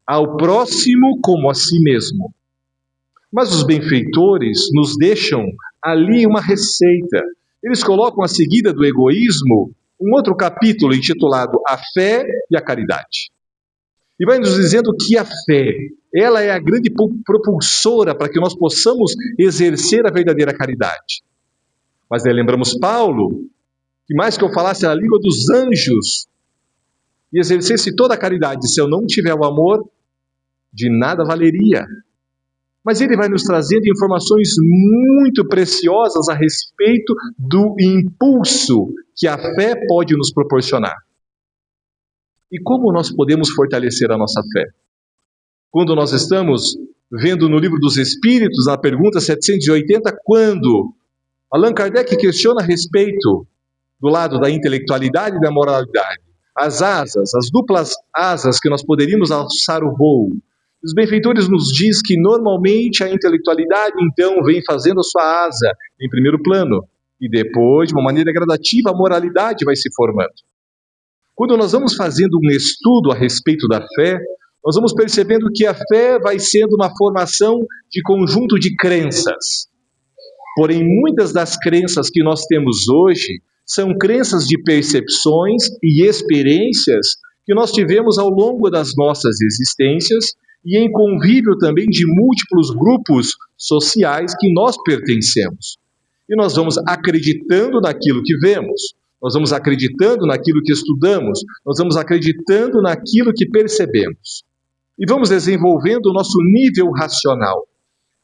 ao próximo como a si mesmo. Mas os benfeitores nos deixam ali uma receita. Eles colocam a seguida do egoísmo um outro capítulo intitulado A Fé e a Caridade. E vai nos dizendo que a fé, ela é a grande propulsora para que nós possamos exercer a verdadeira caridade. Mas aí lembramos Paulo, que mais que eu falasse a língua dos anjos e exercesse toda a caridade, se eu não tiver o amor, de nada valeria. Mas ele vai nos trazendo informações muito preciosas a respeito do impulso que a fé pode nos proporcionar. E como nós podemos fortalecer a nossa fé? Quando nós estamos vendo no Livro dos Espíritos, na pergunta 780, quando Allan Kardec questiona a respeito do lado da intelectualidade e da moralidade, as asas, as duplas asas que nós poderíamos alçar o voo. Os benfeitores nos diz que normalmente a intelectualidade então vem fazendo a sua asa em primeiro plano e depois, de uma maneira gradativa, a moralidade vai se formando. Quando nós vamos fazendo um estudo a respeito da fé, nós vamos percebendo que a fé vai sendo uma formação de conjunto de crenças. Porém, muitas das crenças que nós temos hoje são crenças de percepções e experiências que nós tivemos ao longo das nossas existências e em convívio também de múltiplos grupos sociais que nós pertencemos. E nós vamos acreditando naquilo que vemos, nós vamos acreditando naquilo que estudamos, nós vamos acreditando naquilo que percebemos. E vamos desenvolvendo o nosso nível racional.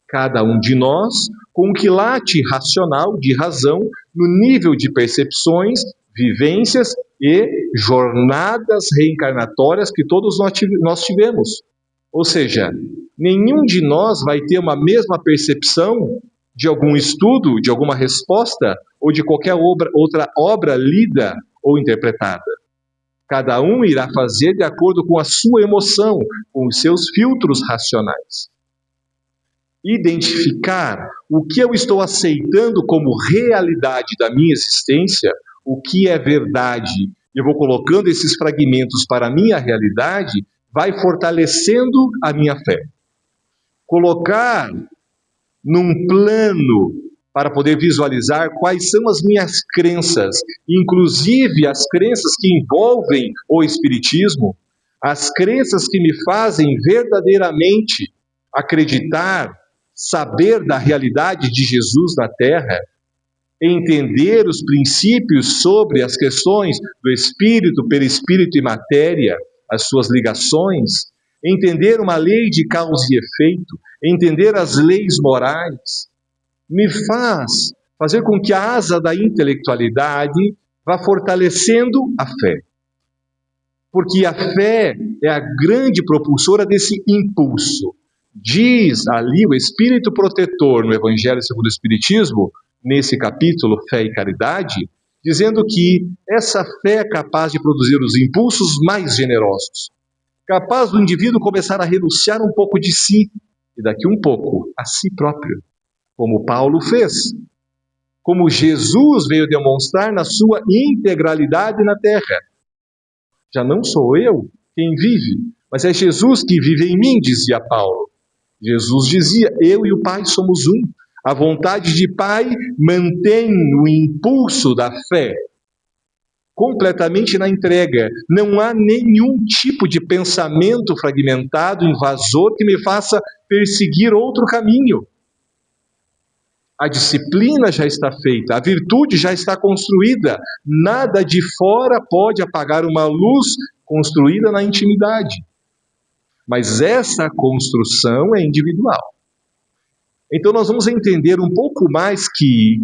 Cada um de nós com um quilate racional de razão no nível de percepções, vivências e jornadas reencarnatórias que todos nós tivemos. Ou seja, nenhum de nós vai ter uma mesma percepção de algum estudo, de alguma resposta ou de qualquer outra obra lida ou interpretada. Cada um irá fazer de acordo com a sua emoção, com os seus filtros racionais. Identificar o que eu estou aceitando como realidade da minha existência, o que é verdade, eu vou colocando esses fragmentos para a minha realidade, vai fortalecendo a minha fé. Colocar num plano para poder visualizar quais são as minhas crenças, inclusive as crenças que envolvem o Espiritismo, as crenças que me fazem verdadeiramente acreditar, saber da realidade de Jesus na Terra, entender os princípios sobre as questões do espírito, perispírito e matéria, as suas ligações, entender uma lei de causa e efeito, entender as leis morais, me faz fazer com que a asa da intelectualidade vá fortalecendo a fé. Porque a fé é a grande propulsora desse impulso. Diz ali o Espírito Protetor no Evangelho segundo o Espiritismo, nesse capítulo Fé e Caridade, dizendo que essa fé é capaz de produzir os impulsos mais generosos, capaz do indivíduo começar a renunciar um pouco de si e daqui um pouco a si próprio, como Paulo fez, como Jesus veio demonstrar na sua integralidade na terra. Já não sou eu quem vive, mas é Jesus que vive em mim, dizia Paulo. Jesus dizia, eu e o Pai somos um. A vontade de Pai mantém o impulso da fé completamente na entrega. Não há nenhum tipo de pensamento fragmentado, invasor, que me faça perseguir outro caminho. A disciplina já está feita, a virtude já está construída. Nada de fora pode apagar uma luz construída na intimidade. Mas essa construção é individual. Então nós vamos entender um pouco mais que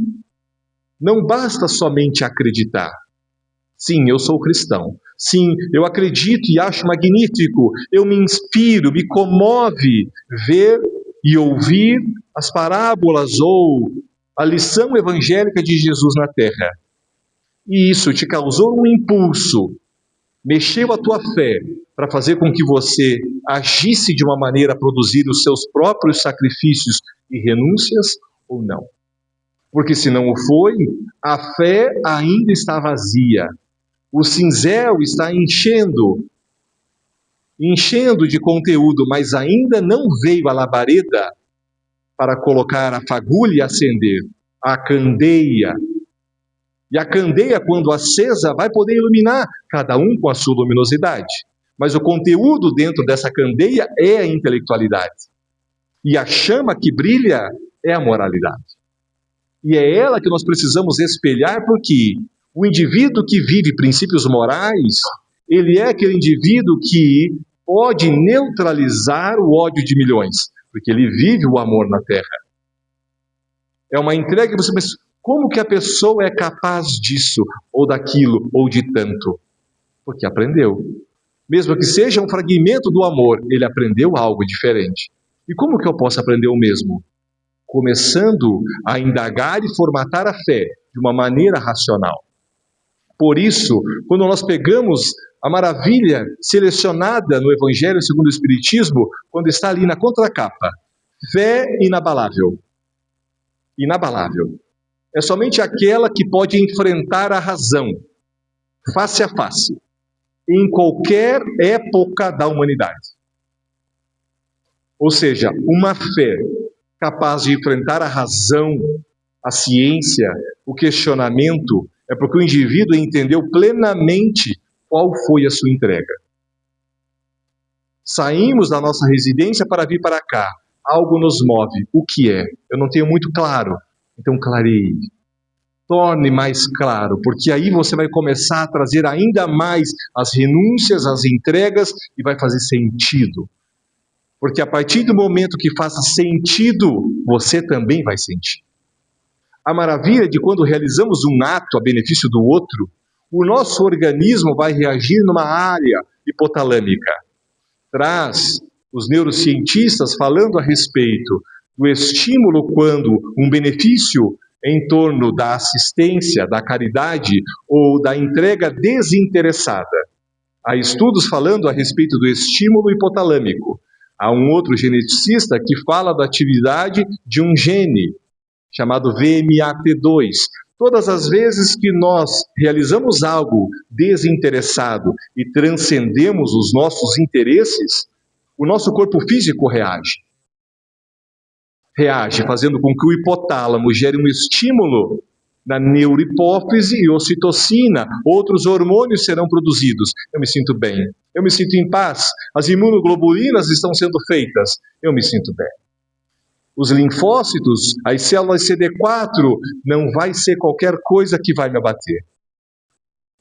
não basta somente acreditar. Sim, eu sou cristão. Sim, eu acredito e acho magnífico. Eu me inspiro, me comove ver e ouvir as parábolas ou a lição evangélica de Jesus na terra. E isso te causou um impulso, mexeu a tua fé para fazer com que você agisse de uma maneira a produzir os seus próprios sacrifícios e renúncias ou não? Porque se não o foi, a fé ainda está vazia. O cinzel está enchendo de conteúdo, mas ainda não veio a labareda para colocar a fagulha e acender a candeia. E a candeia, quando acesa, vai poder iluminar, cada um com a sua luminosidade. Mas o conteúdo dentro dessa candeia é a intelectualidade. E a chama que brilha é a moralidade. E é ela que nós precisamos espelhar, porque o indivíduo que vive princípios morais, ele é aquele indivíduo que pode neutralizar o ódio de milhões, porque ele vive o amor na terra. É uma entrega que você pensa, como que a pessoa é capaz disso, ou daquilo, ou de tanto? Porque aprendeu. Mesmo que seja um fragmento do amor, ele aprendeu algo diferente. E como que eu posso aprender o mesmo? Começando a indagar e formatar a fé de uma maneira racional. Por isso, quando nós pegamos a maravilha selecionada no Evangelho segundo o Espiritismo, quando está ali na contracapa, fé inabalável. Inabalável. É somente aquela que pode enfrentar a razão, face a face, em qualquer época da humanidade. Ou seja, uma fé capaz de enfrentar a razão, a ciência, o questionamento, é porque o indivíduo entendeu plenamente qual foi a sua entrega. Saímos da nossa residência para vir para cá. Algo nos move. O que é? Eu não tenho muito claro. Então clareie. Torne mais claro, porque aí você vai começar a trazer ainda mais as renúncias, as entregas, e vai fazer sentido. Porque a partir do momento que faça sentido, você também vai sentir. A maravilha de quando realizamos um ato a benefício do outro, o nosso organismo vai reagir numa área hipotalâmica. Traz os neurocientistas falando a respeito do estímulo quando um benefício em torno da assistência, da caridade ou da entrega desinteressada. Há estudos falando a respeito do estímulo hipotalâmico. Há um outro geneticista que fala da atividade de um gene, chamado VMAT2. Todas as vezes que nós realizamos algo desinteressado e transcendemos os nossos interesses, o nosso corpo físico reage. Reage, fazendo com que o hipotálamo gere um estímulo na neurohipófise e ocitocina. Outros hormônios serão produzidos. Eu me sinto bem, eu me sinto em paz. As imunoglobulinas estão sendo feitas. Eu me sinto bem. Os linfócitos, as células CD4, não vai ser qualquer coisa que vai me abater.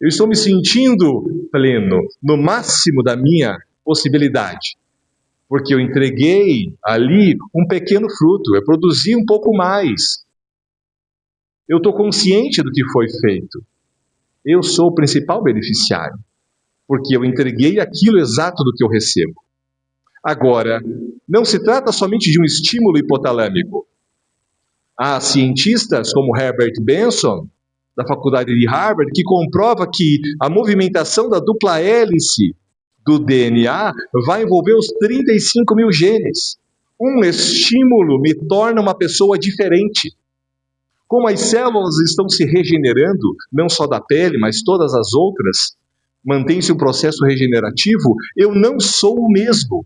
Eu estou me sentindo pleno, no máximo da minha possibilidade. Porque eu entreguei ali um pequeno fruto, eu produzi um pouco mais. Eu estou consciente do que foi feito. Eu sou o principal beneficiário, porque eu entreguei aquilo exato do que eu recebo. Agora, não se trata somente de um estímulo hipotalâmico. Há cientistas como Herbert Benson, da Faculdade de Harvard, que comprova que a movimentação da dupla hélice do DNA vai envolver os 35 mil genes. Um estímulo me torna uma pessoa diferente. Como as células estão se regenerando, não só da pele, mas todas as outras, mantém-se um processo regenerativo, eu não sou o mesmo.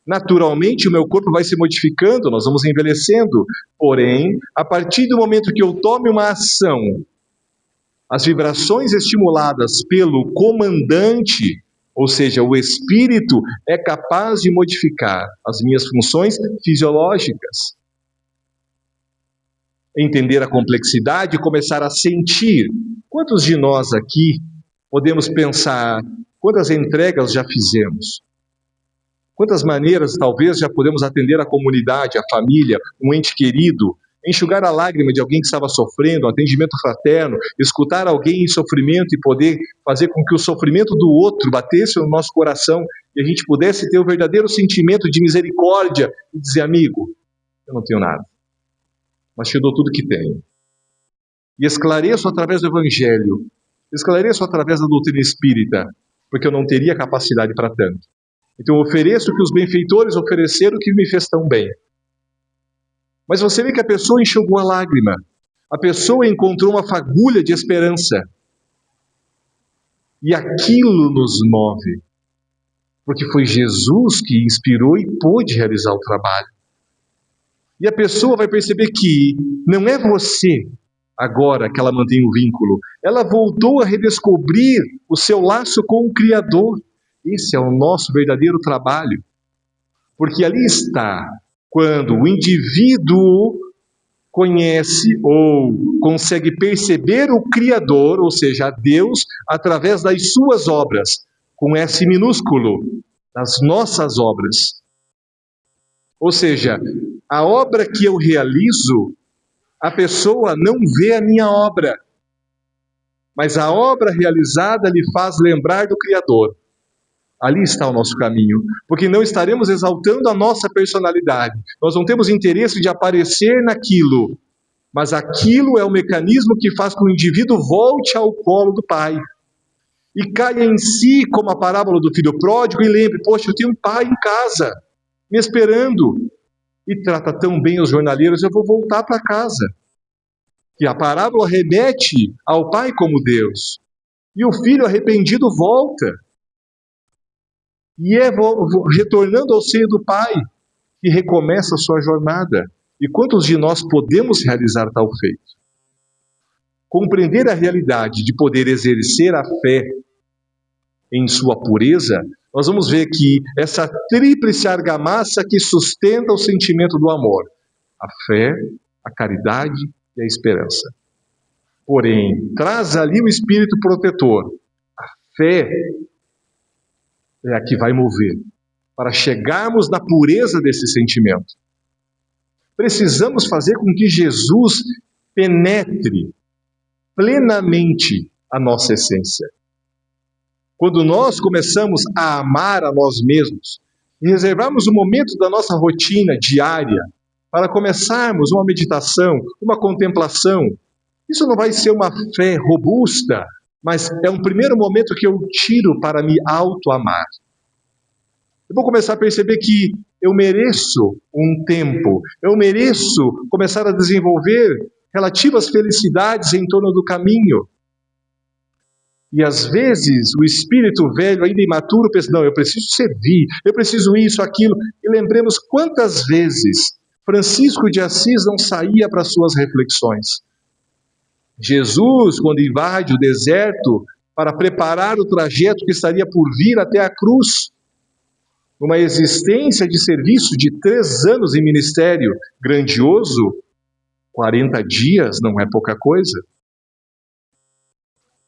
Naturalmente, o meu corpo vai se modificando, nós vamos envelhecendo. Porém, a partir do momento que eu tome uma ação, as vibrações estimuladas pelo comandante, ou seja, o espírito, é capaz de modificar as minhas funções fisiológicas. Entender a complexidade e começar a sentir. Quantos de nós aqui podemos pensar quantas entregas já fizemos? Quantas maneiras talvez já podemos atender a comunidade, a família, um ente querido, enxugar a lágrima de alguém que estava sofrendo, um atendimento fraterno, escutar alguém em sofrimento e poder fazer com que o sofrimento do outro batesse no nosso coração e a gente pudesse ter o verdadeiro sentimento de misericórdia e dizer, amigo, eu não tenho nada, mas te dou tudo que tenho. e esclareço através do Evangelho, esclareço através da doutrina espírita, porque eu não teria capacidade para tanto. Então eu ofereço o que os benfeitores ofereceram, que me fez tão bem. Mas você vê que a pessoa enxugou a lágrima, a pessoa encontrou uma fagulha de esperança, e aquilo nos move, porque foi Jesus que inspirou e pôde realizar o trabalho. E a pessoa vai perceber que não é você agora que ela mantém o vínculo, ela voltou a redescobrir o seu laço com o Criador. Esse é o nosso verdadeiro trabalho, porque ali está, quando o indivíduo conhece ou consegue perceber o Criador, ou seja, a Deus, através das suas obras, com S minúsculo, das nossas obras. Ou seja, a obra que eu realizo, a pessoa não vê a minha obra, mas a obra realizada lhe faz lembrar do Criador. Ali está o nosso caminho, porque não estaremos exaltando a nossa personalidade, nós não temos interesse de aparecer naquilo, mas aquilo é o mecanismo que faz com que o indivíduo volte ao colo do Pai e caia em si, como a parábola do filho pródigo, e lembre: poxa, eu tenho um pai em casa me esperando e trata tão bem os jornaleiros, eu vou voltar para casa. Que a parábola remete ao pai como Deus, e o filho arrependido volta e é retornando ao seio do pai que recomeça a sua jornada. E quantos de nós podemos realizar tal feito? Compreender a realidade de poder exercer a fé em sua pureza, nós vamos ver que essa tríplice argamassa que sustenta o sentimento do amor, a fé, a caridade e a esperança. Porém, traz ali o espírito protetor. A fé é a que vai mover para chegarmos na pureza desse sentimento. Precisamos fazer com que Jesus penetre plenamente a nossa essência. Quando nós começamos a amar a nós mesmos e reservarmos um momento da nossa rotina diária para começarmos uma meditação, uma contemplação, isso não vai ser uma fé robusta, mas é um primeiro momento que eu tiro para me auto-amar. Eu vou começar a perceber que eu mereço um tempo, eu mereço começar a desenvolver relativas felicidades em torno do caminho. E às vezes o espírito velho, ainda imaturo, pensa: não, eu preciso servir, eu preciso isso, aquilo. E lembremos quantas vezes Francisco de Assis não saía para suas reflexões. Jesus, quando invade o deserto para preparar o trajeto que estaria por vir até a cruz, uma existência de serviço de 3 anos em ministério grandioso, 40 dias não é pouca coisa.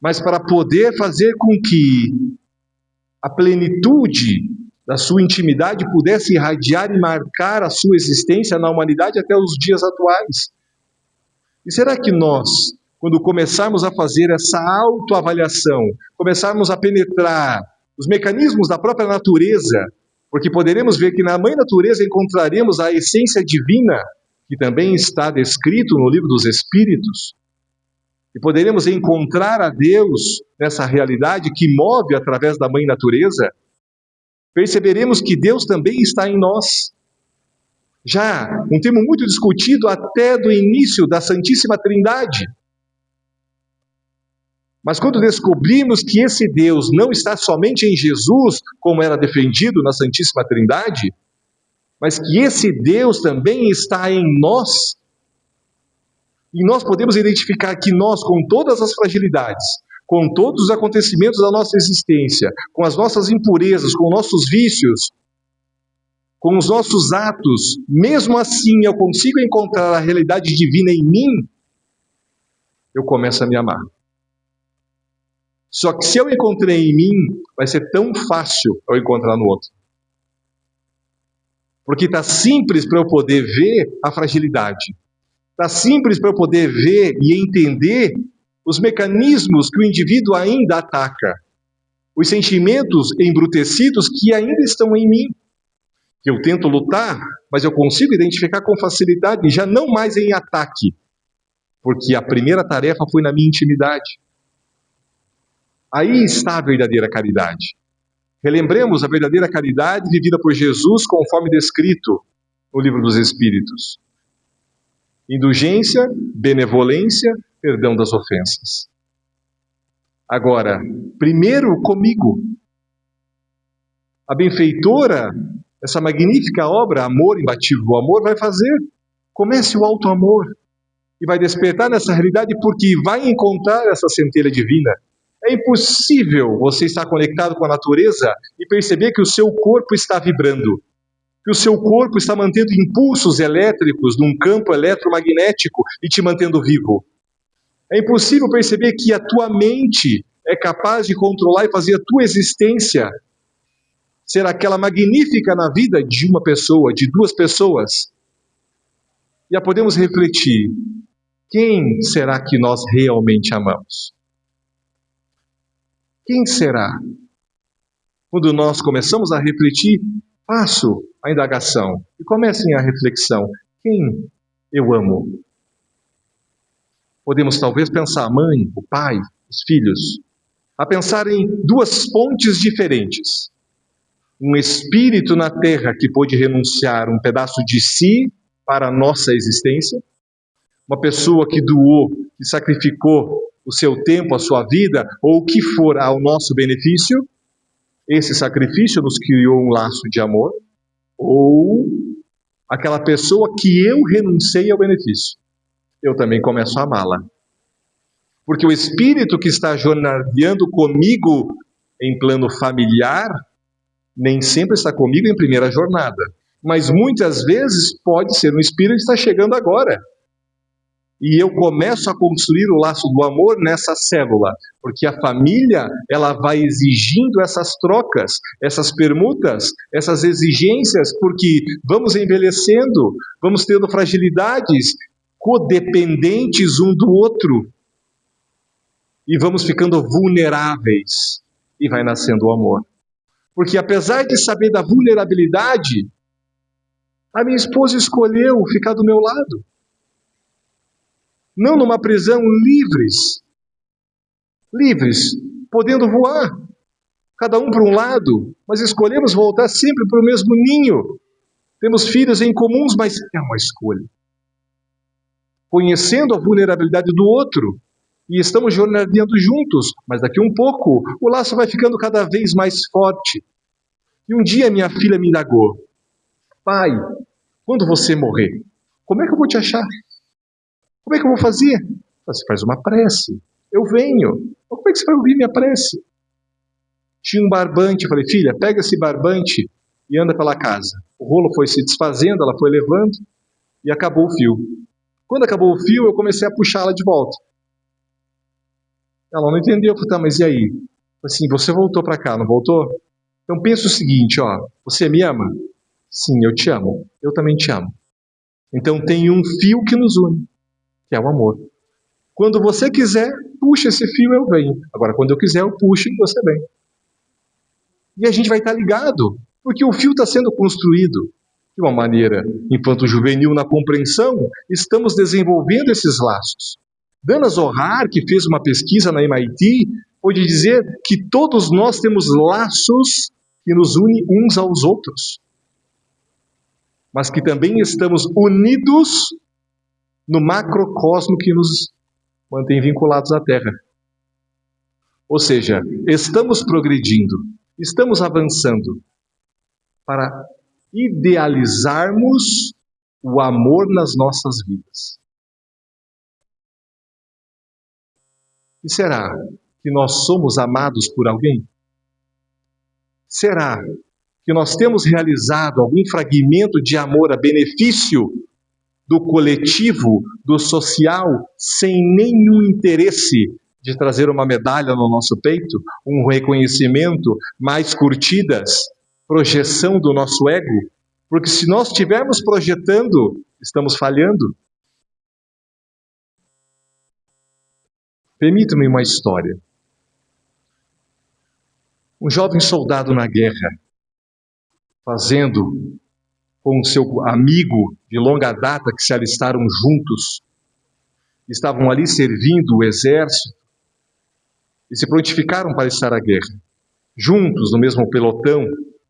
Mas para poder fazer com que a plenitude da sua intimidade pudesse irradiar e marcar a sua existência na humanidade até os dias atuais. E será que nós, quando começarmos a fazer essa autoavaliação, começarmos a penetrar os mecanismos da própria natureza, porque poderemos ver que na Mãe Natureza encontraremos a essência divina, que também está descrito no Livro dos Espíritos, e poderemos encontrar a Deus nessa realidade que move através da Mãe Natureza, perceberemos que Deus também está em nós. Já um tema muito discutido até do início da Santíssima Trindade. Mas quando descobrimos que esse Deus não está somente em Jesus, como era defendido na Santíssima Trindade, mas que esse Deus também está em nós, e nós podemos identificar que nós, com todas as fragilidades, com todos os acontecimentos da nossa existência, com as nossas impurezas, com nossos vícios, com os nossos atos, mesmo assim eu consigo encontrar a realidade divina em mim, eu começo a me amar. Só que se eu encontrei em mim, vai ser tão fácil eu encontrar no outro. Porque está simples para eu poder ver a fragilidade. Está simples para eu poder ver e entender os mecanismos que o indivíduo ainda ataca. Os sentimentos embrutecidos que ainda estão em mim. Que eu tento lutar, mas eu consigo identificar com facilidade, já não mais em ataque. porque a primeira tarefa foi na minha intimidade. Aí está a verdadeira caridade. Relembremos a verdadeira caridade vivida por Jesus conforme descrito no Livro dos Espíritos. Indulgência, benevolência, perdão das ofensas. Agora, primeiro comigo. A benfeitora, essa magnífica obra, Amor Imbatível, o amor vai fazer. Comece o alto amor e vai despertar nessa realidade, porque vai encontrar essa centelha divina. É impossível você estar conectado com a natureza e perceber que o seu corpo está vibrando, que o seu corpo está mantendo impulsos elétricos num campo eletromagnético e te mantendo vivo. É impossível perceber que a tua mente é capaz de controlar e fazer a tua existência ser aquela magnífica na vida de uma pessoa, de duas pessoas. E podemos refletir, quem será que nós realmente amamos? Quem será? Quando nós começamos a refletir, faço a indagação e comecem a reflexão. Quem eu amo? Podemos talvez pensar a mãe, o pai, os filhos, a pensar em duas pontes diferentes. Um espírito na terra que pôde renunciar um pedaço de si para a nossa existência. Uma pessoa que doou, que sacrificou o seu tempo, a sua vida, ou o que for ao nosso benefício. Esse sacrifício nos criou um laço de amor. Ou aquela pessoa que eu renunciei ao benefício. Eu também começo a amá-la. Porque o espírito que está jornadeando comigo em plano familiar, nem sempre está comigo em primeira jornada. Mas muitas vezes pode ser um espírito que está chegando agora. E eu começo a construir o laço do amor nessa célula, porque a família, ela vai exigindo essas trocas, essas permutas, essas exigências, porque vamos envelhecendo, vamos tendo fragilidades, codependentes um do outro, e vamos ficando vulneráveis, e vai nascendo o amor. Porque apesar de saber da vulnerabilidade, a minha esposa escolheu ficar do meu lado. Não numa prisão, livres, podendo voar, cada um para um lado, mas escolhemos voltar sempre para o mesmo ninho. Temos filhos em comuns, mas é uma escolha. Conhecendo a vulnerabilidade do outro, e estamos jornadeando juntos, mas daqui um pouco o laço vai ficando cada vez mais forte. E um dia minha filha me indagou: pai, quando você morrer, como é que eu vou te achar? Como é que eu vou fazer? Você faz uma prece. Eu venho. Como é que você vai ouvir minha prece? Tinha um barbante. Eu falei, filha, pega esse barbante e anda pela casa. O rolo foi se desfazendo, ela foi levando e acabou o fio. Quando acabou o fio, eu comecei a puxá-la de volta. Ela não entendeu. Eu falei, tá, mas e aí? Eu falei assim, você voltou para cá, não voltou? Então pensa o seguinte, ó, você me ama? Sim, eu te amo. Eu também te amo. Então tem um fio que nos une, que é o amor. Quando você quiser, puxa esse fio, eu venho. Agora, quando eu quiser, eu puxo e você vem. E a gente vai estar ligado, porque o fio está sendo construído de uma maneira infanto-juvenil na compreensão. Estamos desenvolvendo esses laços. Dana Zohar, que fez uma pesquisa na MIT, pode dizer que todos nós temos laços que nos unem uns aos outros, mas que também estamos unidos no macrocosmo que nos mantém vinculados à Terra. Ou seja, estamos progredindo, estamos avançando para idealizarmos o amor nas nossas vidas. E será que nós somos amados por alguém? Será que nós temos realizado algum fragmento de amor a benefício do coletivo, do social, sem nenhum interesse de trazer uma medalha no nosso peito, um reconhecimento, mais curtidas, projeção do nosso ego? Porque se nós estivermos projetando, estamos falhando. Permita-me uma história. Um jovem soldado na guerra, fazendo com seu amigo de longa data que se alistaram juntos, estavam ali servindo o exército e se prontificaram para estar à guerra. Juntos, no mesmo pelotão,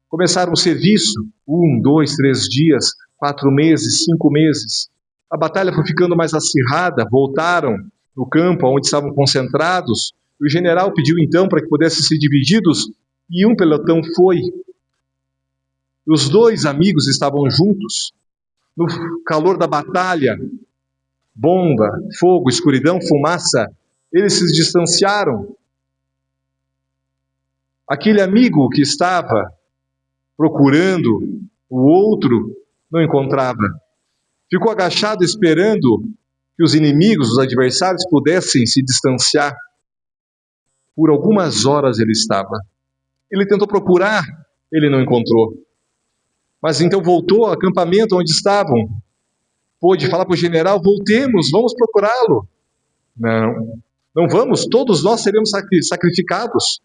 começaram o serviço, 1, 2, 3 dias, 4 meses, 5 meses. A batalha foi ficando mais acirrada, voltaram no campo onde estavam concentrados. O general pediu então para que pudessem ser divididos e um pelotão foi. Os dois amigos estavam juntos. No calor da batalha, bomba, fogo, escuridão, fumaça, eles se distanciaram. Aquele amigo que estava procurando o outro não encontrava. Ficou agachado esperando que os inimigos, os adversários, pudessem se distanciar. Por algumas horas ele estava. Ele tentou procurar, ele não encontrou. Mas então voltou ao acampamento onde estavam. Pôde falar para o general: voltemos, vamos procurá-lo. Não vamos, todos nós seremos sacrificados.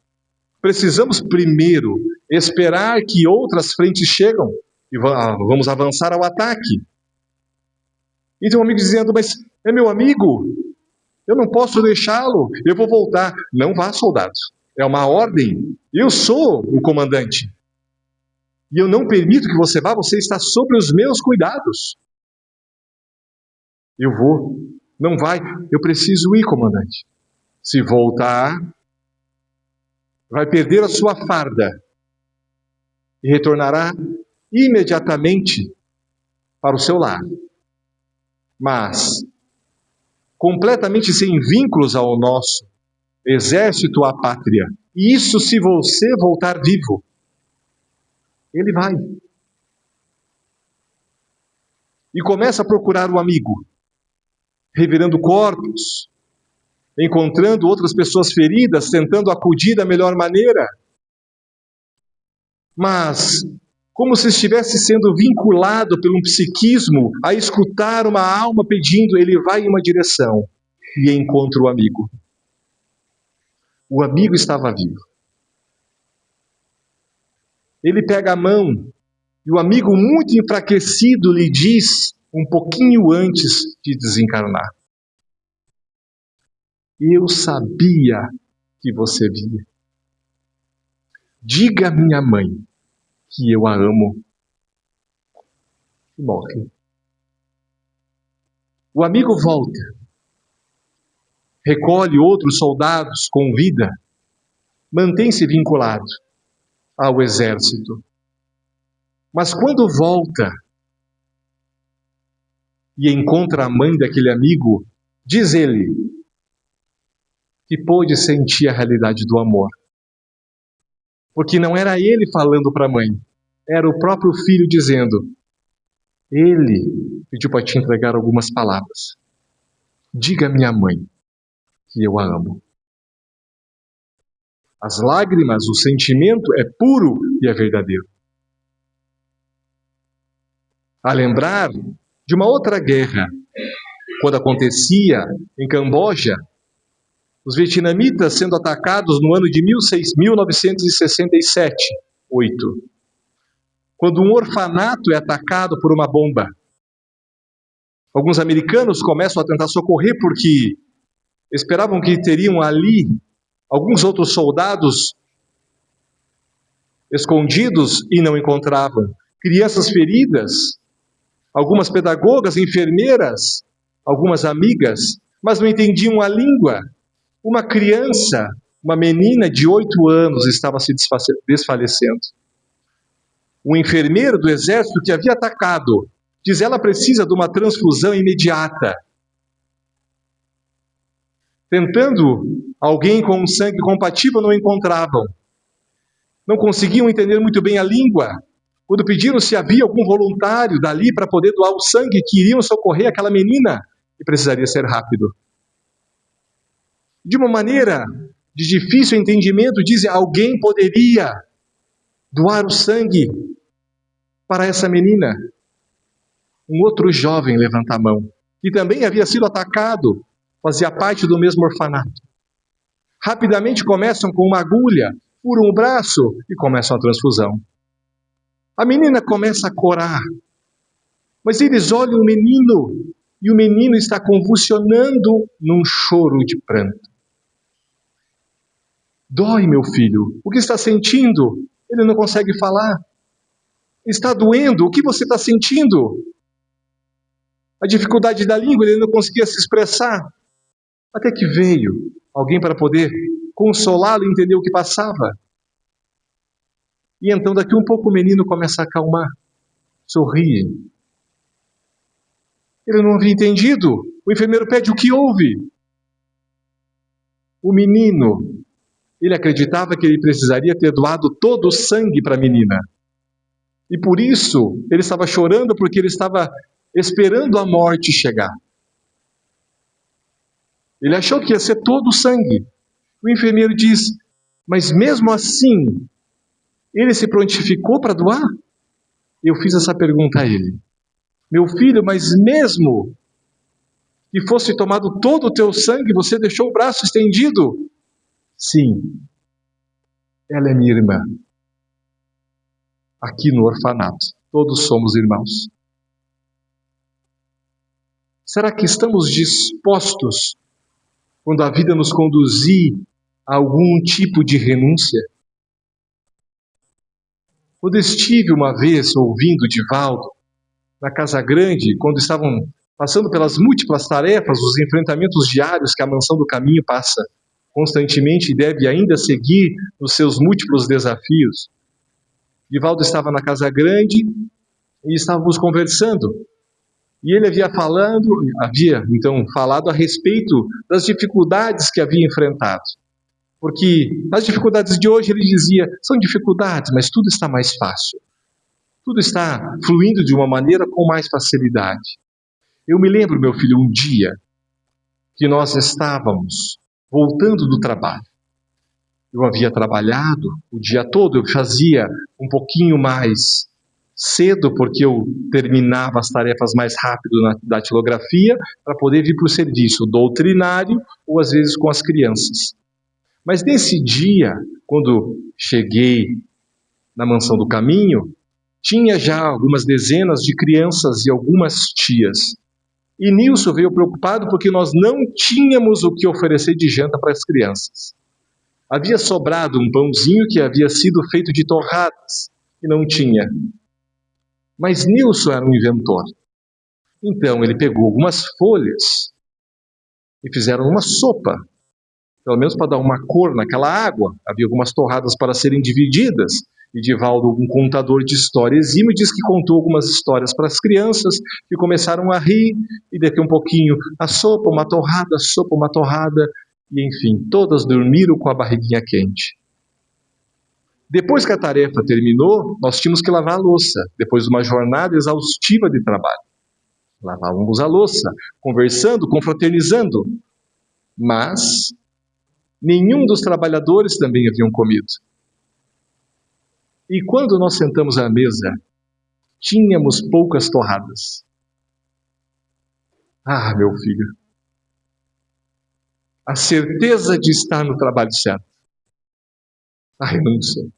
Precisamos primeiro esperar que outras frentes chegam e vamos avançar ao ataque. Então o amigo dizendo: mas é meu amigo, eu não posso deixá-lo, eu vou voltar. Não vá, soldado, é uma ordem, eu sou o comandante. E eu não permito que você vá, você está sob os meus cuidados. Eu vou. Não vai, eu preciso ir, comandante. Se voltar, vai perder a sua farda e retornará imediatamente para o seu lar. Mas, completamente sem vínculos ao nosso exército, à pátria. E isso se você voltar vivo. Ele vai. E começa a procurar o amigo, revirando corpos, encontrando outras pessoas feridas, tentando acudir da melhor maneira. Mas, como se estivesse sendo vinculado por um psiquismo a escutar uma alma pedindo, ele vai em uma direção e encontra o amigo. O amigo estava vivo. Ele pega a mão e o amigo, muito enfraquecido, lhe diz, um pouquinho antes de desencarnar: eu sabia que você via. Diga à minha mãe que eu a amo. E morre. O amigo volta, recolhe outros soldados com vida, mantém-se vinculado ao exército. Mas quando volta e encontra a mãe daquele amigo, diz ele que pôde sentir a realidade do amor. Porque não era ele falando para a mãe, era o próprio filho dizendo: ele pediu para te entregar algumas palavras. Diga à minha mãe que eu a amo. As lágrimas, o sentimento é puro e é verdadeiro. A lembrar de uma outra guerra, quando acontecia em Camboja, os vietnamitas sendo atacados no ano de 1967, 8. Quando um orfanato é atacado por uma bomba. Alguns americanos começam a tentar socorrer porque esperavam que teriam ali alguns outros soldados escondidos e não encontravam. Crianças feridas, algumas pedagogas, enfermeiras, algumas amigas, mas não entendiam a língua. Uma criança, uma menina de 8 anos estava se desfalecendo. O enfermeiro do exército que havia atacado diz: ela precisa de uma transfusão imediata. Tentando alguém com um sangue compatível, não encontravam. Não conseguiam entender muito bem a língua. Quando pediram se havia algum voluntário dali para poder doar o sangue, que iriam socorrer aquela menina, e precisaria ser rápido. De uma maneira de difícil entendimento, dizem: alguém poderia doar o sangue para essa menina. Um outro jovem levanta a mão, que também havia sido atacado, fazia parte do mesmo orfanato. Rapidamente começam com uma agulha, furam o braço e começam a transfusão. A menina começa a corar, mas eles olham o menino e o menino está convulsionando num choro de pranto. Dói, meu filho. O que está sentindo? Ele não consegue falar. Está doendo. O que você está sentindo? A dificuldade da língua, ele não conseguia se expressar. Até que veio alguém para poder consolá-lo e entender o que passava. E então, daqui um pouco, o menino começa a acalmar. Sorri. Ele não havia entendido. O enfermeiro pede: o que houve? O menino, ele acreditava que ele precisaria ter doado todo o sangue para a menina. E por isso, ele estava chorando, porque ele estava esperando a morte chegar. Ele achou que ia ser todo o sangue. O enfermeiro diz: mas mesmo assim, ele se prontificou para doar? Eu fiz essa pergunta a ele: meu filho, mas mesmo que fosse tomado todo o teu sangue, você deixou o braço estendido? Sim, ela é minha irmã. Aqui no orfanato, todos somos irmãos. Será que estamos dispostos, quando a vida nos conduzir a algum tipo de renúncia? Quando estive uma vez ouvindo Divaldo, na Casa Grande, quando estavam passando pelas múltiplas tarefas, os enfrentamentos diários que a Mansão do Caminho passa constantemente e deve ainda seguir nos seus múltiplos desafios, Divaldo estava na Casa Grande e estávamos conversando. E ele havia então falado a respeito das dificuldades que havia enfrentado. Porque as dificuldades de hoje, ele dizia, são dificuldades, mas tudo está mais fácil. Tudo está fluindo de uma maneira com mais facilidade. Eu me lembro, meu filho, um dia que nós estávamos voltando do trabalho. Eu havia trabalhado o dia todo, eu fazia um pouquinho mais cedo, porque eu terminava as tarefas mais rápido na datilografia, para poder vir para o serviço doutrinário, ou às vezes com as crianças. Mas nesse dia, quando cheguei na Mansão do Caminho, tinha já algumas dezenas de crianças e algumas tias. E Nilson veio preocupado porque nós não tínhamos o que oferecer de janta para as crianças. Havia sobrado um pãozinho que havia sido feito de torradas, e não tinha. Mas Nilson era um inventor. Então ele pegou algumas folhas e fizeram uma sopa, pelo menos para dar uma cor naquela água. Havia algumas torradas para serem divididas. E Divaldo, um contador de história exímio, diz que contou algumas histórias para as crianças, que começaram a rir, e daqui um pouquinho, a sopa, uma torrada, e enfim, todas dormiram com a barriguinha quente. Depois que a tarefa terminou, nós tínhamos que lavar a louça, depois de uma jornada exaustiva de trabalho. Lavávamos a louça, conversando, confraternizando, mas nenhum dos trabalhadores também haviam comido. E quando nós sentamos à mesa, tínhamos poucas torradas. Ah, meu filho, a certeza de estar no trabalho certo, a renúncia,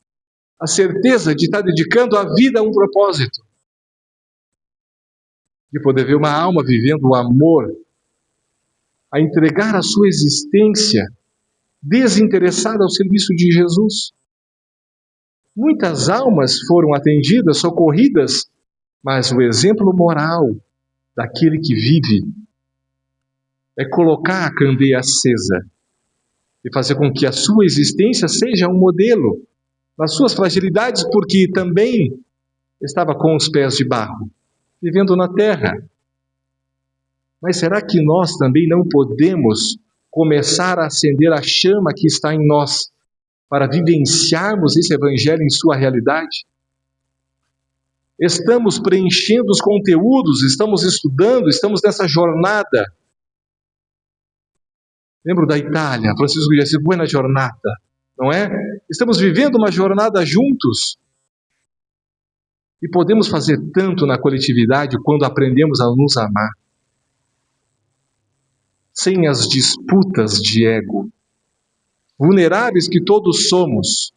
a certeza de estar dedicando a vida a um propósito, de poder ver uma alma vivendo o amor, a entregar a sua existência desinteressada ao serviço de Jesus. Muitas almas foram atendidas, socorridas, mas o exemplo moral daquele que vive é colocar a candeia acesa e fazer com que a sua existência seja um modelo nas suas fragilidades, porque também estava com os pés de barro, vivendo na terra. Mas será que nós também não podemos começar a acender a chama que está em nós para vivenciarmos esse evangelho em sua realidade? Estamos preenchendo os conteúdos, estamos estudando, estamos nessa jornada. Lembro da Itália, Francisco disse, buona giornata, não é? Estamos vivendo uma jornada juntos. E podemos fazer tanto na coletividade quando aprendemos a nos amar. Sem as disputas de ego. Vulneráveis que todos somos.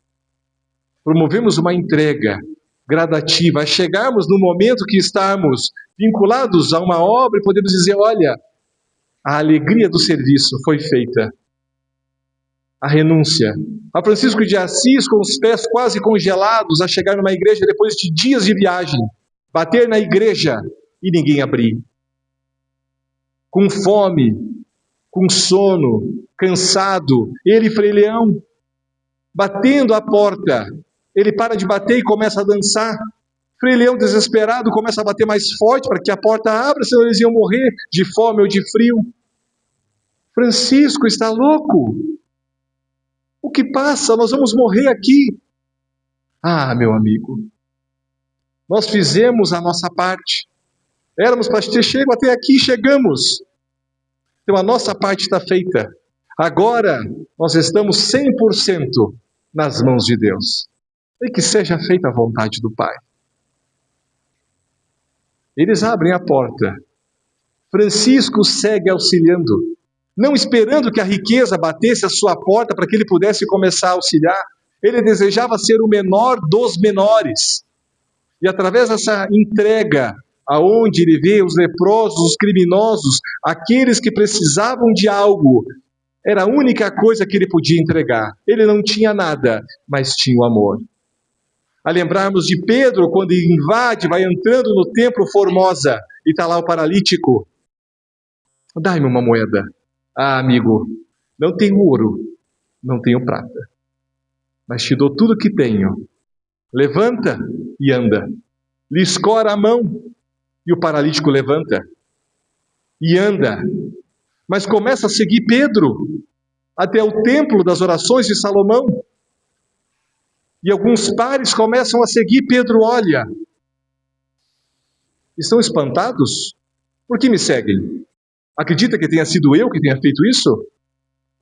Promovemos uma entrega gradativa, a chegarmos no momento que estamos vinculados a uma obra, e podemos dizer, olha, a alegria do serviço foi feita. A renúncia. A Francisco de Assis, com os pés quase congelados, a chegar numa igreja depois de dias de viagem, bater na igreja e ninguém abrir. Com fome, com sono, cansado, ele, Frei Leão, batendo a porta, ele para de bater e começa a dançar. Frei Leão, desesperado, começa a bater mais forte para que a porta abra, senão eles iam morrer de fome ou de frio. Francisco está louco. O que passa? Nós vamos morrer aqui. Ah, meu amigo, nós fizemos a nossa parte. Éramos para ter chego até aqui, chegamos. Então a nossa parte está feita. Agora nós estamos 100% nas mãos de Deus. E que seja feita a vontade do Pai. Eles abrem a porta. Francisco segue auxiliando, não esperando que a riqueza batesse a sua porta para que ele pudesse começar a auxiliar. Ele desejava ser o menor dos menores. E através dessa entrega, aonde ele vê os leprosos, os criminosos, aqueles que precisavam de algo, era a única coisa que ele podia entregar. Ele não tinha nada, mas tinha o amor. A lembrarmos de Pedro, quando invade, vai entrando no templo Formosa, e está lá o paralítico. Dai-me uma moeda. Ah, amigo, não tenho ouro, não tenho prata, mas te dou tudo que tenho. Levanta e anda. Lhe escora a mão, e o paralítico levanta e anda. Mas começa a seguir Pedro até o templo das orações de Salomão. E alguns pares começam a seguir Pedro. Olha, estão espantados? Por que me seguem? Acredita que tenha sido eu que tenha feito isso?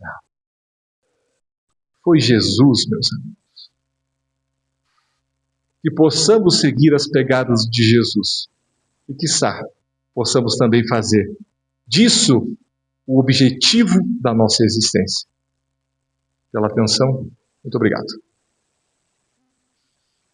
Não. Foi Jesus, meus amigos. Que possamos seguir as pegadas de Jesus. E quiçá, possamos também fazer disso o objetivo da nossa existência. Pela atenção, muito obrigado.